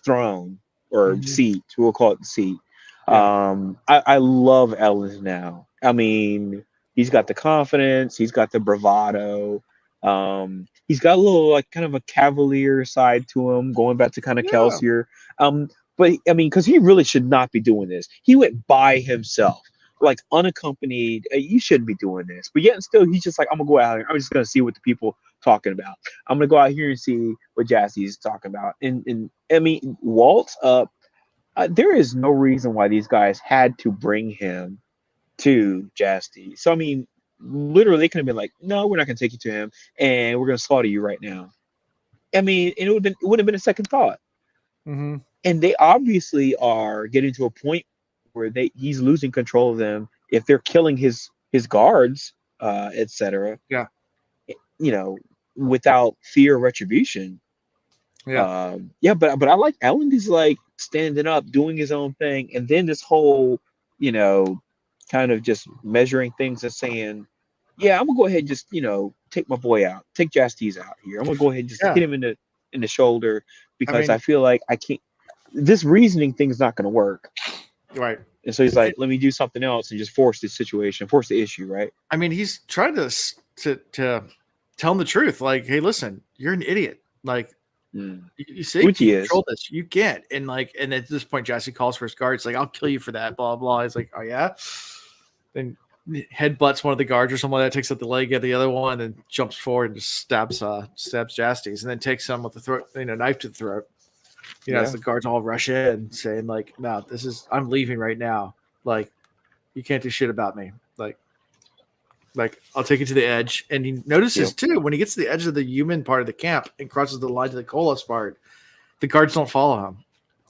B: throne or seat. We'll call it the seat. I love Elend now. I mean, he's got the confidence, he's got the bravado. He's got a little like kind of a cavalier side to him, going back to kind of Kelsier. But I mean, because he really should not be doing this. He went by himself, like unaccompanied. You shouldn't be doing this. But yet and still, he's just like, I'm gonna go out here. I'm just gonna see what the people talking about. I'm gonna go out here and see what Jassy is talking about. And I mean, Walt's up. There is no reason why these guys had to bring him to Jasty. So I mean, literally, they could have been like, "No, we're not going to take you to him, and we're going to slaughter you right now." I mean, it would have been a second thought.
A: Mm-hmm.
B: And they obviously are getting to a point where he's losing control of them. If they're killing his guards, etc.
A: Yeah.
B: You know, without fear of retribution.
A: Yeah.
B: But I like Elend is like standing up, doing his own thing, and then this whole, you know, kind of just measuring things and saying, yeah, I'm gonna go ahead and just, you know, take my boy out, take Jasties out here. I'm gonna go ahead and just hit him in the shoulder because I feel like I can't. This reasoning thing's not gonna work.
A: Right.
B: And so he's like, let me do something else and just force the situation, force the issue, right?
A: I mean, he's trying to tell him the truth. Like, hey, listen, you're an idiot. Like, you say
B: which he
A: you
B: is.
A: control this, you can't. And like, and at this point, Jassy calls for his guards. Like, I'll kill you for that. Blah blah. He's like, oh yeah. Then headbutts one of the guards or someone that takes out the leg of the other one, and jumps forward and just stabs Jasties, and then takes him with the throat, knife to the throat. As the guards all rush in, saying like, "No, I'm leaving right now. Like, you can't do shit about me. Like I'll take you to the edge." And he notices too, when he gets to the edge of the human part of the camp and crosses the line to the Kolos part, the guards don't follow him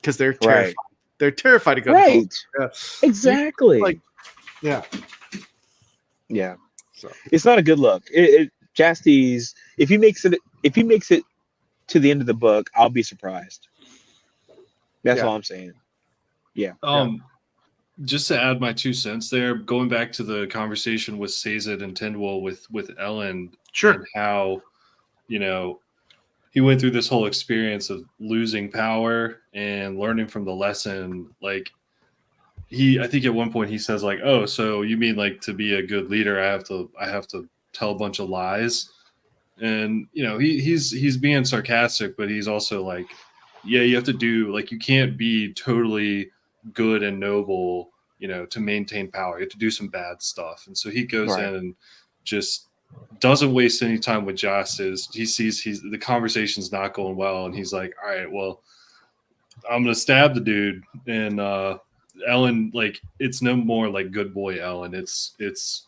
A: because they're terrified. Right. They're terrified to go.
B: Right.
A: To
B: exactly. Yeah. So it's not a good look. Jasty's, if he makes it to the end of the book, I'll be surprised. That's all I'm saying. Yeah.
C: Just to add my 2 cents there, going back to the conversation with Sazed and Tindwell with Elend, and how, he went through this whole experience of losing power and learning from the lesson. Like, I think at one point he says like, "Oh, so you mean like to be a good leader, I have to tell a bunch of lies?" And he's being sarcastic, but he's also like, yeah, you have to do, like, you can't be totally good and noble, to maintain power. You have to do some bad stuff. And so he goes in and just doesn't waste any time with Justice. He sees the conversation's not going well, and he's like, all right, well, I'm gonna stab the dude. And Elend, like, it's no more like good boy Elend. It's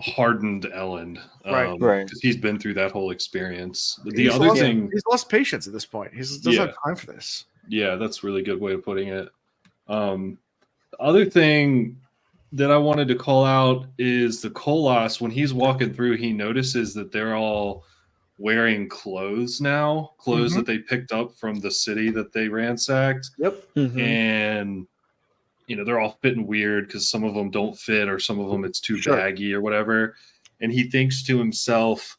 C: hardened Elend,
B: right?
C: Because he's been through that whole experience. The other thing,
A: he's lost patience at this point. He doesn't have time for this.
C: Yeah, that's a really good way of putting it. The other thing that I wanted to call out is the Kolos. When he's walking through, he notices that they're all wearing clothes now, that they picked up from the city that they ransacked.
A: Yep.
C: And they're all fitting weird because some of them don't fit, or some of them it's too baggy or whatever. And he thinks to himself,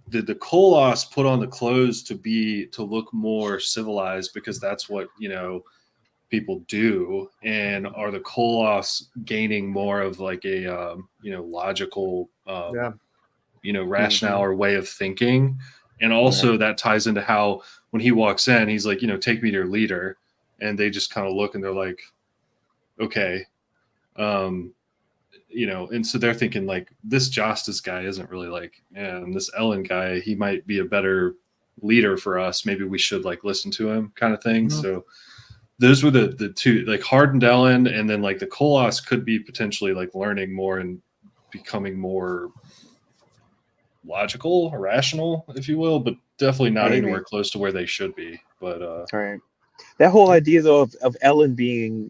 C: did the Kolos put on the clothes to look more civilized because that's what, people do? And are the Kolos gaining more of like a, logical, rationale or way of thinking? And also that ties into how when he walks in, he's like, take me to your leader. And they just kind of look and they're like, okay. And so they're thinking like, this Justice guy isn't really like, and this Elend guy, he might be a better leader for us. Maybe we should like listen to him, kind of thing. So those were the two, like hardened Elend, and then like the Kolos could be potentially like learning more and becoming more logical or rational, if you will, but definitely not anywhere close to where they should be. But
B: that whole idea though of Elend being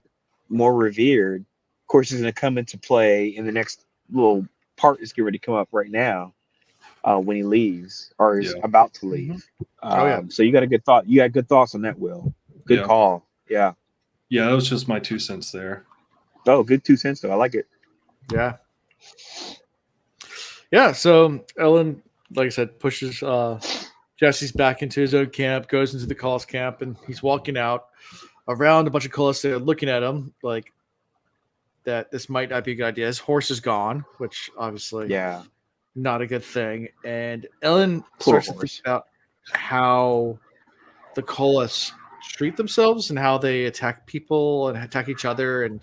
B: more revered, of course, is going to come into play in the next little part that's getting ready to come up right now, when he leaves or is about to leave. So you got a good thought. You got good thoughts on that, Will. Good call. Yeah.
C: Yeah, that was just my 2 cents there.
B: Oh, good 2 cents though. I like it.
A: Yeah. Yeah. So Ellen, like I said, pushes Jesse's back into his own camp, goes into the Colossus camp, and he's walking out around a bunch of Colossus that are looking at him like that this might not be a good idea. His horse is gone, which obviously not a good thing. And Ellen starts to think about how the Colossus treat themselves and how they attack people and attack each other, and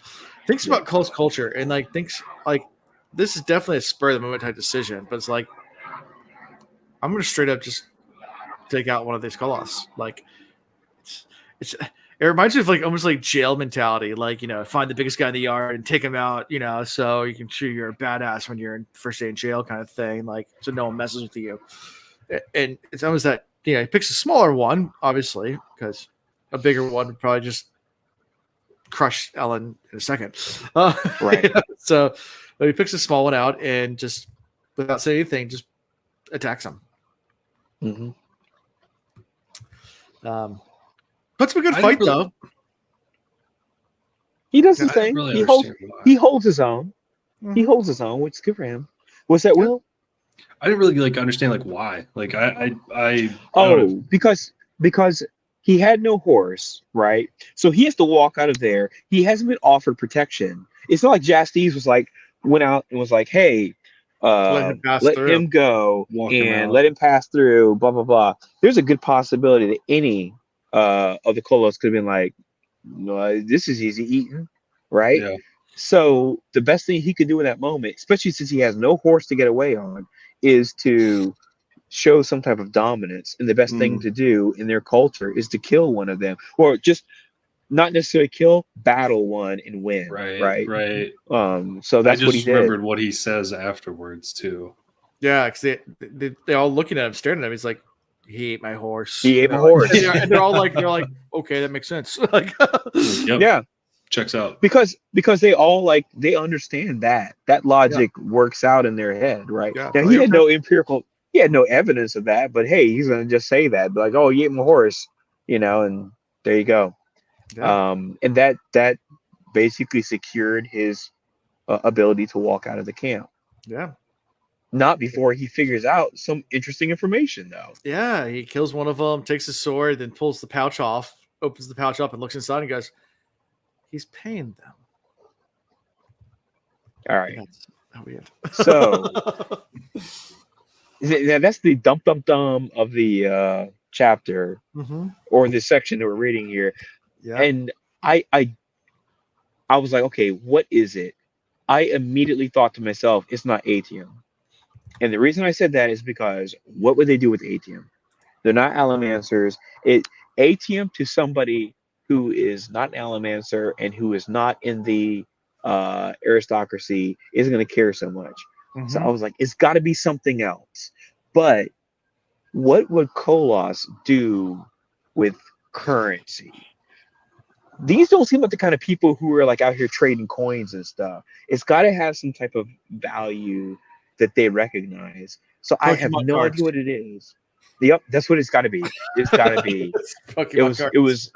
A: thinks about Colossus culture and like thinks like this is definitely a spur of the moment type decision, but it's like I'm gonna straight up just take out one of these Colossus. Like it's it reminds me of like almost like jail mentality, like, you know, find the biggest guy in the yard and take him out, you know, so you can show you're a badass when you're in first day in jail kind of thing, like so no one messes with you. And it's almost that, you know, he picks a smaller one, obviously, because a bigger one would probably just crush Ellen in a second.
B: Right.
A: So but he picks a small one out and just without saying anything, just attacks him.
B: Mm-hmm.
A: Puts up a good fight though.
B: He does his thing.
C: Really
B: he holds his own.
A: Mm-hmm.
B: He holds his own, which is good for him. Was that Will?
C: I didn't really like understand like why. Like I
B: because he had no horse, right? So he has to walk out of there. He hasn't been offered protection. It's not like Jastes was like went out and was like, hey, let him go and let him pass through, blah blah blah. There's a good possibility that any of the Colossus could have been like, no, this is easy eating, right?
C: Yeah.
B: So the best thing he could do in that moment, especially since he has no horse to get away on, is to show some type of dominance. And the best thing to do in their culture is to kill one of them, or just not necessarily kill, battle one and win. Right. So that's what he did.
C: I just remembered what he says afterwards too.
A: Yeah, because they're all looking at him, staring at him. He's like, he ate my horse.
B: He ate my horse.
A: And they're all like, okay, that makes sense. Like,
B: yeah,
C: checks out.
B: Because they all like they understand that logic works out in their head, right?
A: Yeah.
B: Now he had no evidence of that, but hey, he's gonna just say that, like, oh, he ate my horse, you know, and there you go.
A: Yeah.
B: And that basically secured his ability to walk out of the camp.
A: Yeah.
B: Not before he figures out some interesting information, though.
A: Yeah, he kills one of them, takes his sword, then pulls the pouch off, opens the pouch up, and looks inside and goes, he's paying them.
B: All right.
A: That's how weird.
B: So that's the dum of the chapter or this section that we're reading here.
A: Yeah.
B: And I was like, okay, what is it? I immediately thought to myself, it's not Atium. And the reason I said that is because what would they do with Atium? They're not Allomancers. Atium to somebody who is not an Allomancer and who is not in the aristocracy isn't going to care so much. So I was like, it's got to be something else. But what would Colossus do with currency? These don't seem like the kind of people who are like out here trading coins and stuff. It's got to have some type of value that they recognize. So I have no idea what it is. Yep, that's what it's got to be. It's got to be. It was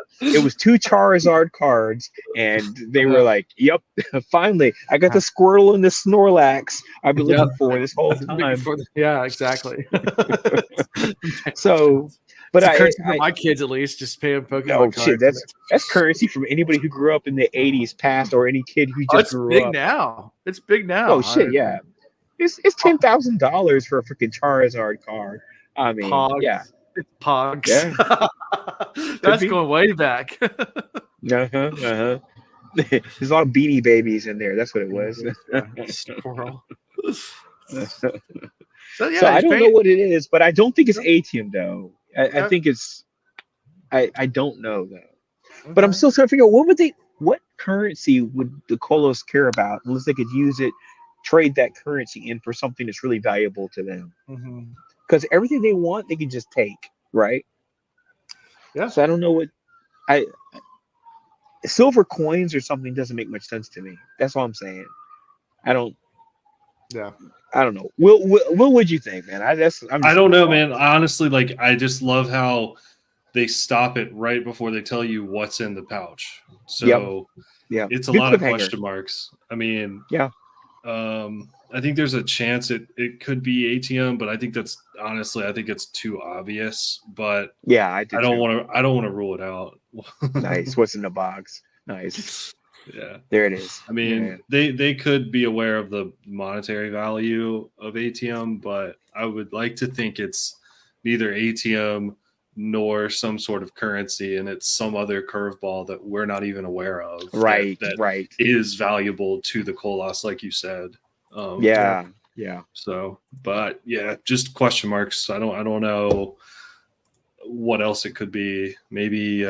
B: 2 Charizard cards, and they were like, "Yep, finally, I got the Squirtle and the Snorlax I've been looking for this whole time."
A: Yeah, exactly.
B: So, but
A: my kids at least just pay them Pokemon cards.
B: Shit, that's currency from anybody who grew up in the '80s past, or any kid who just grew up.
A: It's big now.
B: Oh shit, yeah. It's $10,000 for a freaking Charizard card. I mean,
A: Pogs.
B: Yeah.
A: Pogs.
B: Yeah.
A: That's going way back.
B: There's a lot of Beanie Babies in there. That's what it was.
A: Squirrel.
B: So I don't know what it is, but I don't think it's Atium though. I think it's I don't know though. But I'm still trying to figure out what currency would the Colossus care about unless they could use it, trade that currency in for something that's really valuable to them. Because everything they want, they can just take, right?
A: Yeah.
B: So I don't know what silver coins or something doesn't make much sense to me. That's all I'm saying. I don't know. What would you think, man? I don't
C: know, man. Honestly, like I just love how they stop it right before they tell you what's in the pouch. So
B: Yeah,
C: it's a
B: good
C: lot of
B: cliffhanger.
C: question marks. I mean,
B: Yeah.
C: I think there's a chance it could be ATM, but I think that's honestly, I think it's too obvious. But
B: Yeah, I do.
C: I don't want to rule it out.
B: Nice. What's in the box? Nice.
C: Yeah,
B: There it is.
C: I mean, they could be aware of the monetary value of ATM, but I would like to think it's neither ATM nor some sort of currency, and it's some other curveball that we're not even aware of.
B: Right.
C: That
B: Right.
C: is valuable to the Koloss, like you said.
B: Yeah.
C: So, but yeah, just question marks. I don't know what else it could be. Maybe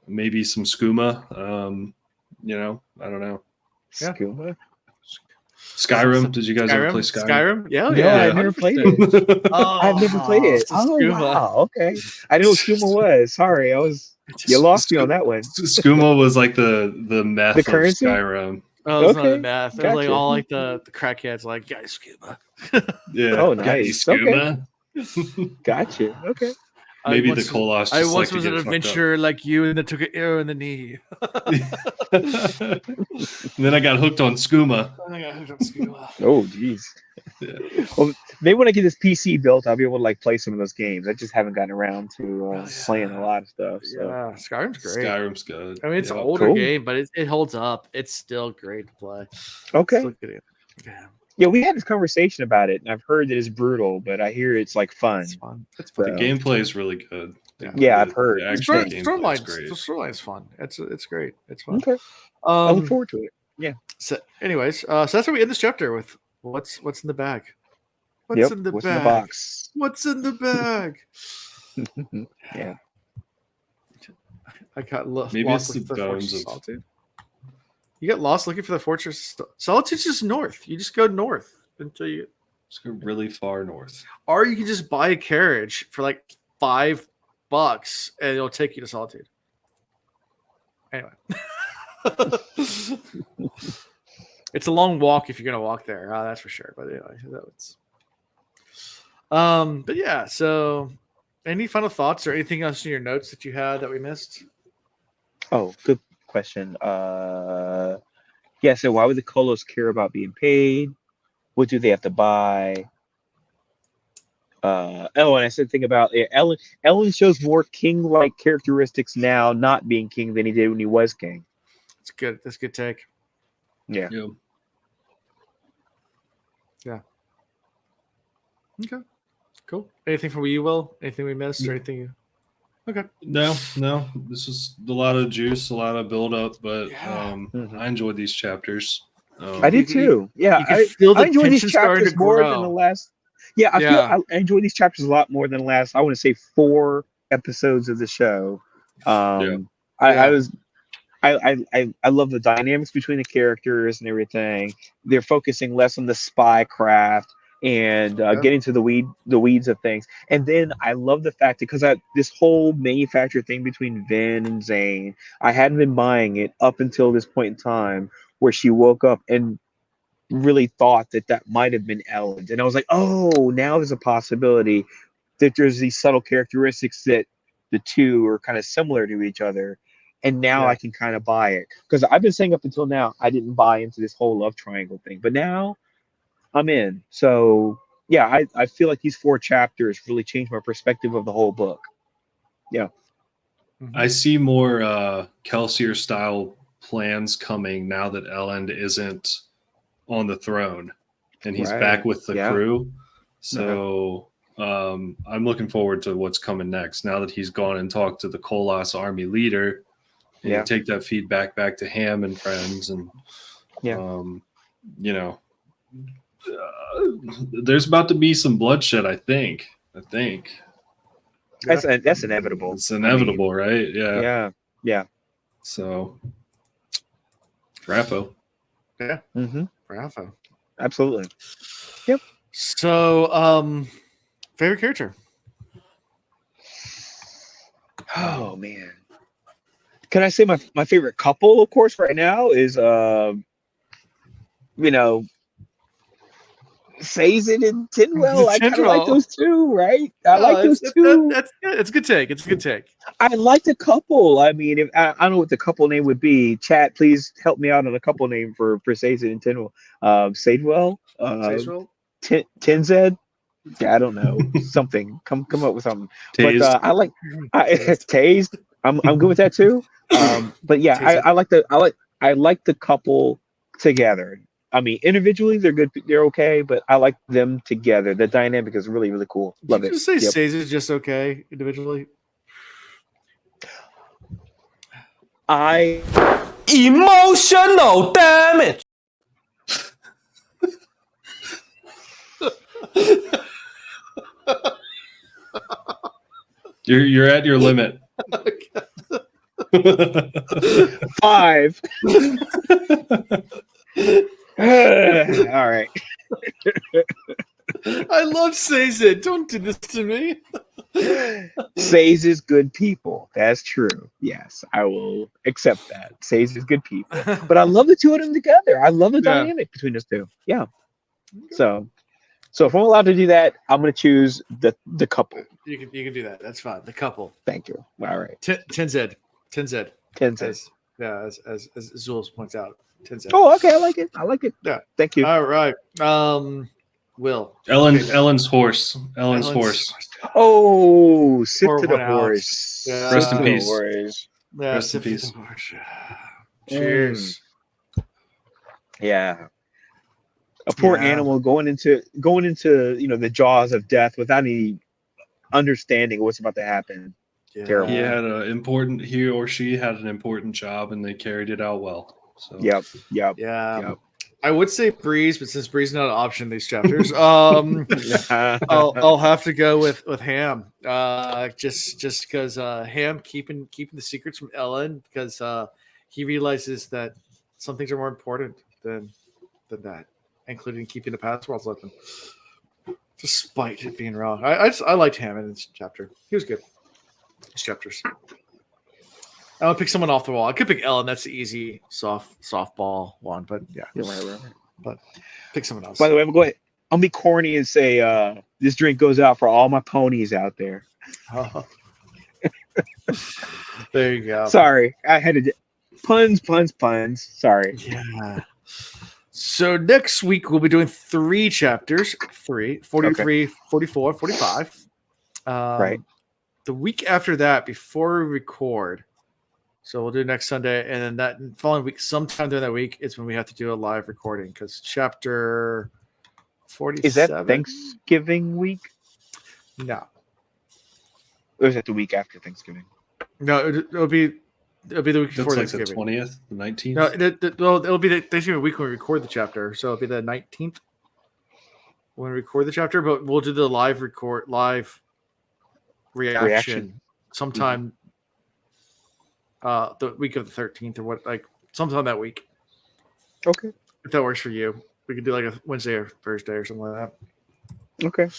C: maybe some skooma. I don't know.
A: Yeah.
B: Skooma?
C: Skyrim. Did you guys ever play Skyrim?
A: Yeah,
B: No,
A: yeah.
B: I've never played it.
A: Oh,
B: I've never played it. Oh,
A: Skooma.
B: wow. Okay. I didn't know what skooma was. Sorry, you lost me on that one.
C: Skooma was like the meth
B: The
C: of
B: currency?
C: Skyrim.
A: Oh, it's not
B: Okay,
A: the math. It was
B: gotcha.
A: like all like the crackheads, like guys, scuba.
C: Yeah.
B: Oh,
C: Got any
B: nice. Okay.
C: skooma?
B: Gotcha. Okay.
C: Maybe the Koloss.
A: I
C: just
A: once
C: like
A: was
C: to
A: an
C: get fucked up.
A: adventurer like you, and that took an arrow in the knee.
C: And then I got hooked on skooma.
A: I got hooked on scuba.
B: Oh, geez.
C: Yeah.
B: Well, maybe when I get this PC built, I'll be able to like play some of those games. I just haven't gotten around to playing a lot of stuff. So.
A: Yeah, Skyrim's great.
C: Skyrim's good.
A: I mean, it's
C: Yeah.
A: an older
B: Cool.
A: game, but it holds up. It's still great to play.
B: Okay.
A: Still good. Yeah,
B: Yeah, we had this conversation about it, and I've heard that it's brutal, but I hear it's like fun.
A: it's fun. It's
C: The
A: fun.
C: gameplay is really good.
B: Yeah, I've heard.
C: The
A: The
C: actual gameplay is
A: storyline's
C: great.
A: the storyline's fun. It's great. It's fun.
B: Okay. I look forward to it.
A: So, anyways, so that's how we end this chapter with what's in the bag. What's
B: Yep.
A: in the
B: What's
A: bag?
B: in the box?
A: What's in the bag?
B: Yeah.
A: I got
C: Maybe
A: lost
C: it's
A: looking
C: the
A: for the Fortress
C: bones
A: of
C: of-
A: Solitude. You got lost looking for the Fortress. Solitude's just north. You just go north until you,
C: Just go really far north.
A: or you can just buy a carriage for like $5 and it'll take you to Solitude. Anyway, it's a long walk if you're gonna walk there. That's for sure. But anyway, that's. But yeah. So, any final thoughts or anything else in your notes that you had that we missed?
B: Oh, good question. So why would the Kolos care about being paid? What do they have to buy? And I said think about it. Elend shows more king-like characteristics now, not being king, than he did when he was king.
A: It's good. That's a good take.
B: Yeah.
C: Yeah.
A: Okay. Cool. Anything from you, Will? Anything we missed or anything? Okay.
C: No. This is a lot of juice, a lot of build up, but
A: Yeah.
B: Mhm.
C: I enjoyed these chapters.
B: I did too. Yeah,
A: You can feel the
B: I enjoy these
A: tension starting
B: chapters
A: to
B: more
A: grow.
B: than the last. Yeah, I enjoy these chapters a lot more than the last. I want to say 4 episodes of the show. I love the dynamics between the characters and everything. They're focusing less on the spy craft and getting to the weeds of things. And then I love the fact that because this whole manufacturer thing between Vin and Zane, I hadn't been buying it up until this point in time where she woke up and really thought that might have been Elend. And I was like, oh, now there's a possibility that there's these subtle characteristics that the two are kind of similar to each other. And now I can kind of buy it. Because I've been saying up until now, I didn't buy into this whole love triangle thing. But now I'm in. So, yeah, I feel like these 4 chapters really changed my perspective of the whole book. Yeah.
C: I see more Kelsier style plans coming now that Elend isn't on the throne and he's
B: Right.
C: back with the
B: Yeah.
C: crew. So I'm looking forward to what's coming next now that he's gone and talked to the Koloss army leader. And you take that feedback back to Ham and friends, and there's about to be some bloodshed. I think
B: That's inevitable.
C: it's inevitable, right? Yeah.
B: Yeah.
C: So, Raffo.
A: Yeah.
B: Mm-hmm.
A: Bravo.
B: Absolutely. Yep.
A: So, favorite character?
B: Oh man. Can I say my favorite couple, of course, right now is Sazed and Tinwell. I kind of like
A: Tinwell.
B: those two, right? I like those two.
A: That's good. It's a good take. It's a good take.
B: I like the couple. I mean, if I don't know what the couple name would be. Chat, please help me out on a couple name for Sazed and Tinwell. Sadewell,
A: Sazed?
B: Tinzed. Yeah, I don't know. Something. Come up with something.
C: Tased.
B: But I like Tased. I'm good with that too. But yeah, I like the couple together. I mean, individually they're good. They're okay, but I like them together. The dynamic is really, really cool. Love
A: Did
B: it.
A: you say Sazed is just okay individually?
F: Emotional damage.
C: You're at your limit.
B: 5. All right.
A: I love Sazed. Don't do this to me.
B: Sazed is good people. That's true. Yes, I will accept that. Sazed is good people. But I love the two of them together. I love the dynamic between those two. Yeah. So if I'm allowed to do that, I'm going to choose the couple.
A: You can do that. That's fine. The couple.
B: Thank you. All right.
A: Tinzed.
B: Tenzed.
A: As Zulz points out. Tinzed.
B: Oh, okay. I like it.
A: Yeah.
B: Thank you.
A: All right. Will.
C: Ellen's horse. Ellen's horse.
B: Oh, sip to the
A: Poor one out.
B: horse.
A: Yeah.
C: Rest in
B: Sip to the
C: peace.
B: horse.
A: Yeah,
C: Rest in peace.
A: Cheers.
B: Yeah. A poor animal going into the jaws of death without any understanding what's about to happen.
A: Yeah.
B: Terrible.
C: He or she had an important job and they carried it out well. So
B: Yep.
A: Yeah. I would say Breeze, but since Breeze is not an option in these chapters, I'll have to go with Ham. Just because Ham keeping the secrets from Elend because he realizes that some things are more important than that, including keeping the passwords open, despite it being wrong. I liked Ham in this chapter. He was good. These chapters. I would pick someone off the wall. I could pick Ellen. That's the easy softball one, but yeah.
B: Right.
A: But pick someone else.
B: By the way, I'm going. I'll be corny and say this drink goes out for all my ponies out there.
A: Oh. There you go.
B: Sorry, I had to puns. Sorry.
A: Yeah. So next week we'll be doing 3 chapters. 43, 44, 45.
B: Right.
A: The week after that, before we record, so we'll do next Sunday, and then that following week, sometime during that week, is when we have to do a live recording because chapter 47.
B: Is that Thanksgiving week?
A: No.
B: Or is that the week after Thanksgiving?
A: No, it'll be the week before
C: that's like
A: Thanksgiving.
C: the 20th, the 19th.
A: No, it'll be the Thanksgiving week when we record the chapter. So it'll be the 19th when we record the chapter, but we'll do the live reaction sometime the week of the 13th or sometime that week.
B: Okay.
A: If that works for you. We could do like a Wednesday or Thursday or something like that.
B: Okay.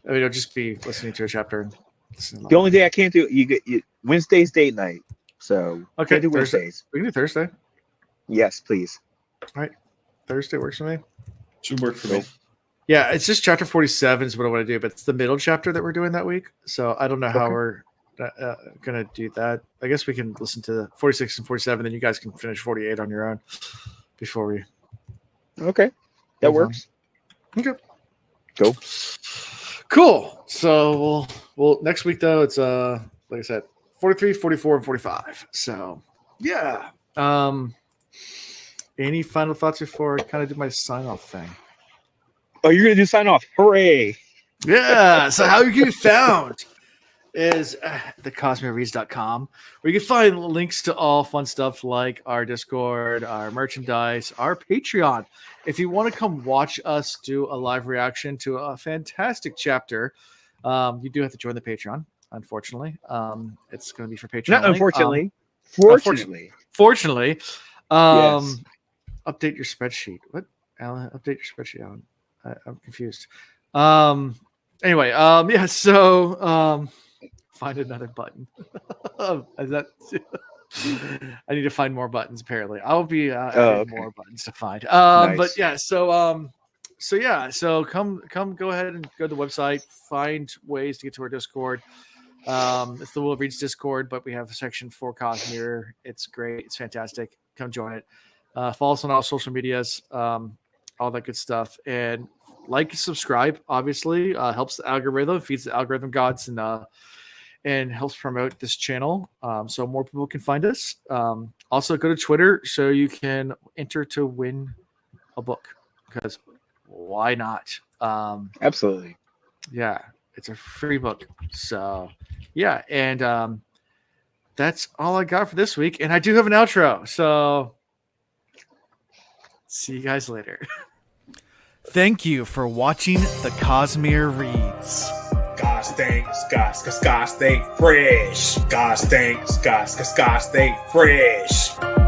A: I mean, it'll just be listening to a chapter. And
B: the only day I can't do Wednesday's date night. So
A: okay,
B: can't do
A: Thursday.
B: Wednesdays.
A: We can do Thursday.
B: Yes, please.
A: All right. Thursday works for me.
C: Should work for me.
A: Yeah, it's just chapter 47 is what I want to do, but it's the middle chapter that we're doing that week. So I don't know how we're going to do that. I guess we can listen to 46 and 47, then you guys can finish 48 on your own before we.
B: Okay. That works.
A: Okay.
B: Go.
A: Cool. So we'll next week though, it's like I said, 43, 44, and 45. So yeah. Any final thoughts before I kind of do my sign off thing?
B: Oh, you're gonna do sign off. Hooray.
A: Yeah. So how you can be found is thecosmereads.com, where you can find links to all fun stuff like our Discord, our merchandise, our Patreon. If you want to come watch us do a live reaction to a fantastic chapter, you do have to join the Patreon. Unfortunately, it's going to be for Patreon.
B: Not
A: only.
B: Unfortunately.
A: Fortunately.
B: Yes.
A: Update your spreadsheet. What, Alan? Update your spreadsheet, Alan. I'm confused. Anyway, yeah. So, find another button. Is that? I need to find more buttons. Apparently, I'll be adding more buttons to find.
B: Nice.
A: But yeah. So, So yeah, so come go ahead and go to the website, find ways to get to our Discord. It's the Will Reads Discord, but we have a section for Cosmere. It's great. It's fantastic. Come join it. Follow us on all social medias, all that good stuff. And like, subscribe, obviously. Helps the algorithm, feeds the algorithm gods, and helps promote this channel so more people can find us. Also, go to Twitter so you can enter to win a book, because why not?
B: Absolutely.
A: Yeah, it's a free book. So, yeah, and that's all I got for this week. And I do have an outro. So, see you guys later. Thank you for watching the Cosmere Reads.
G: God stay fresh. God stay fresh.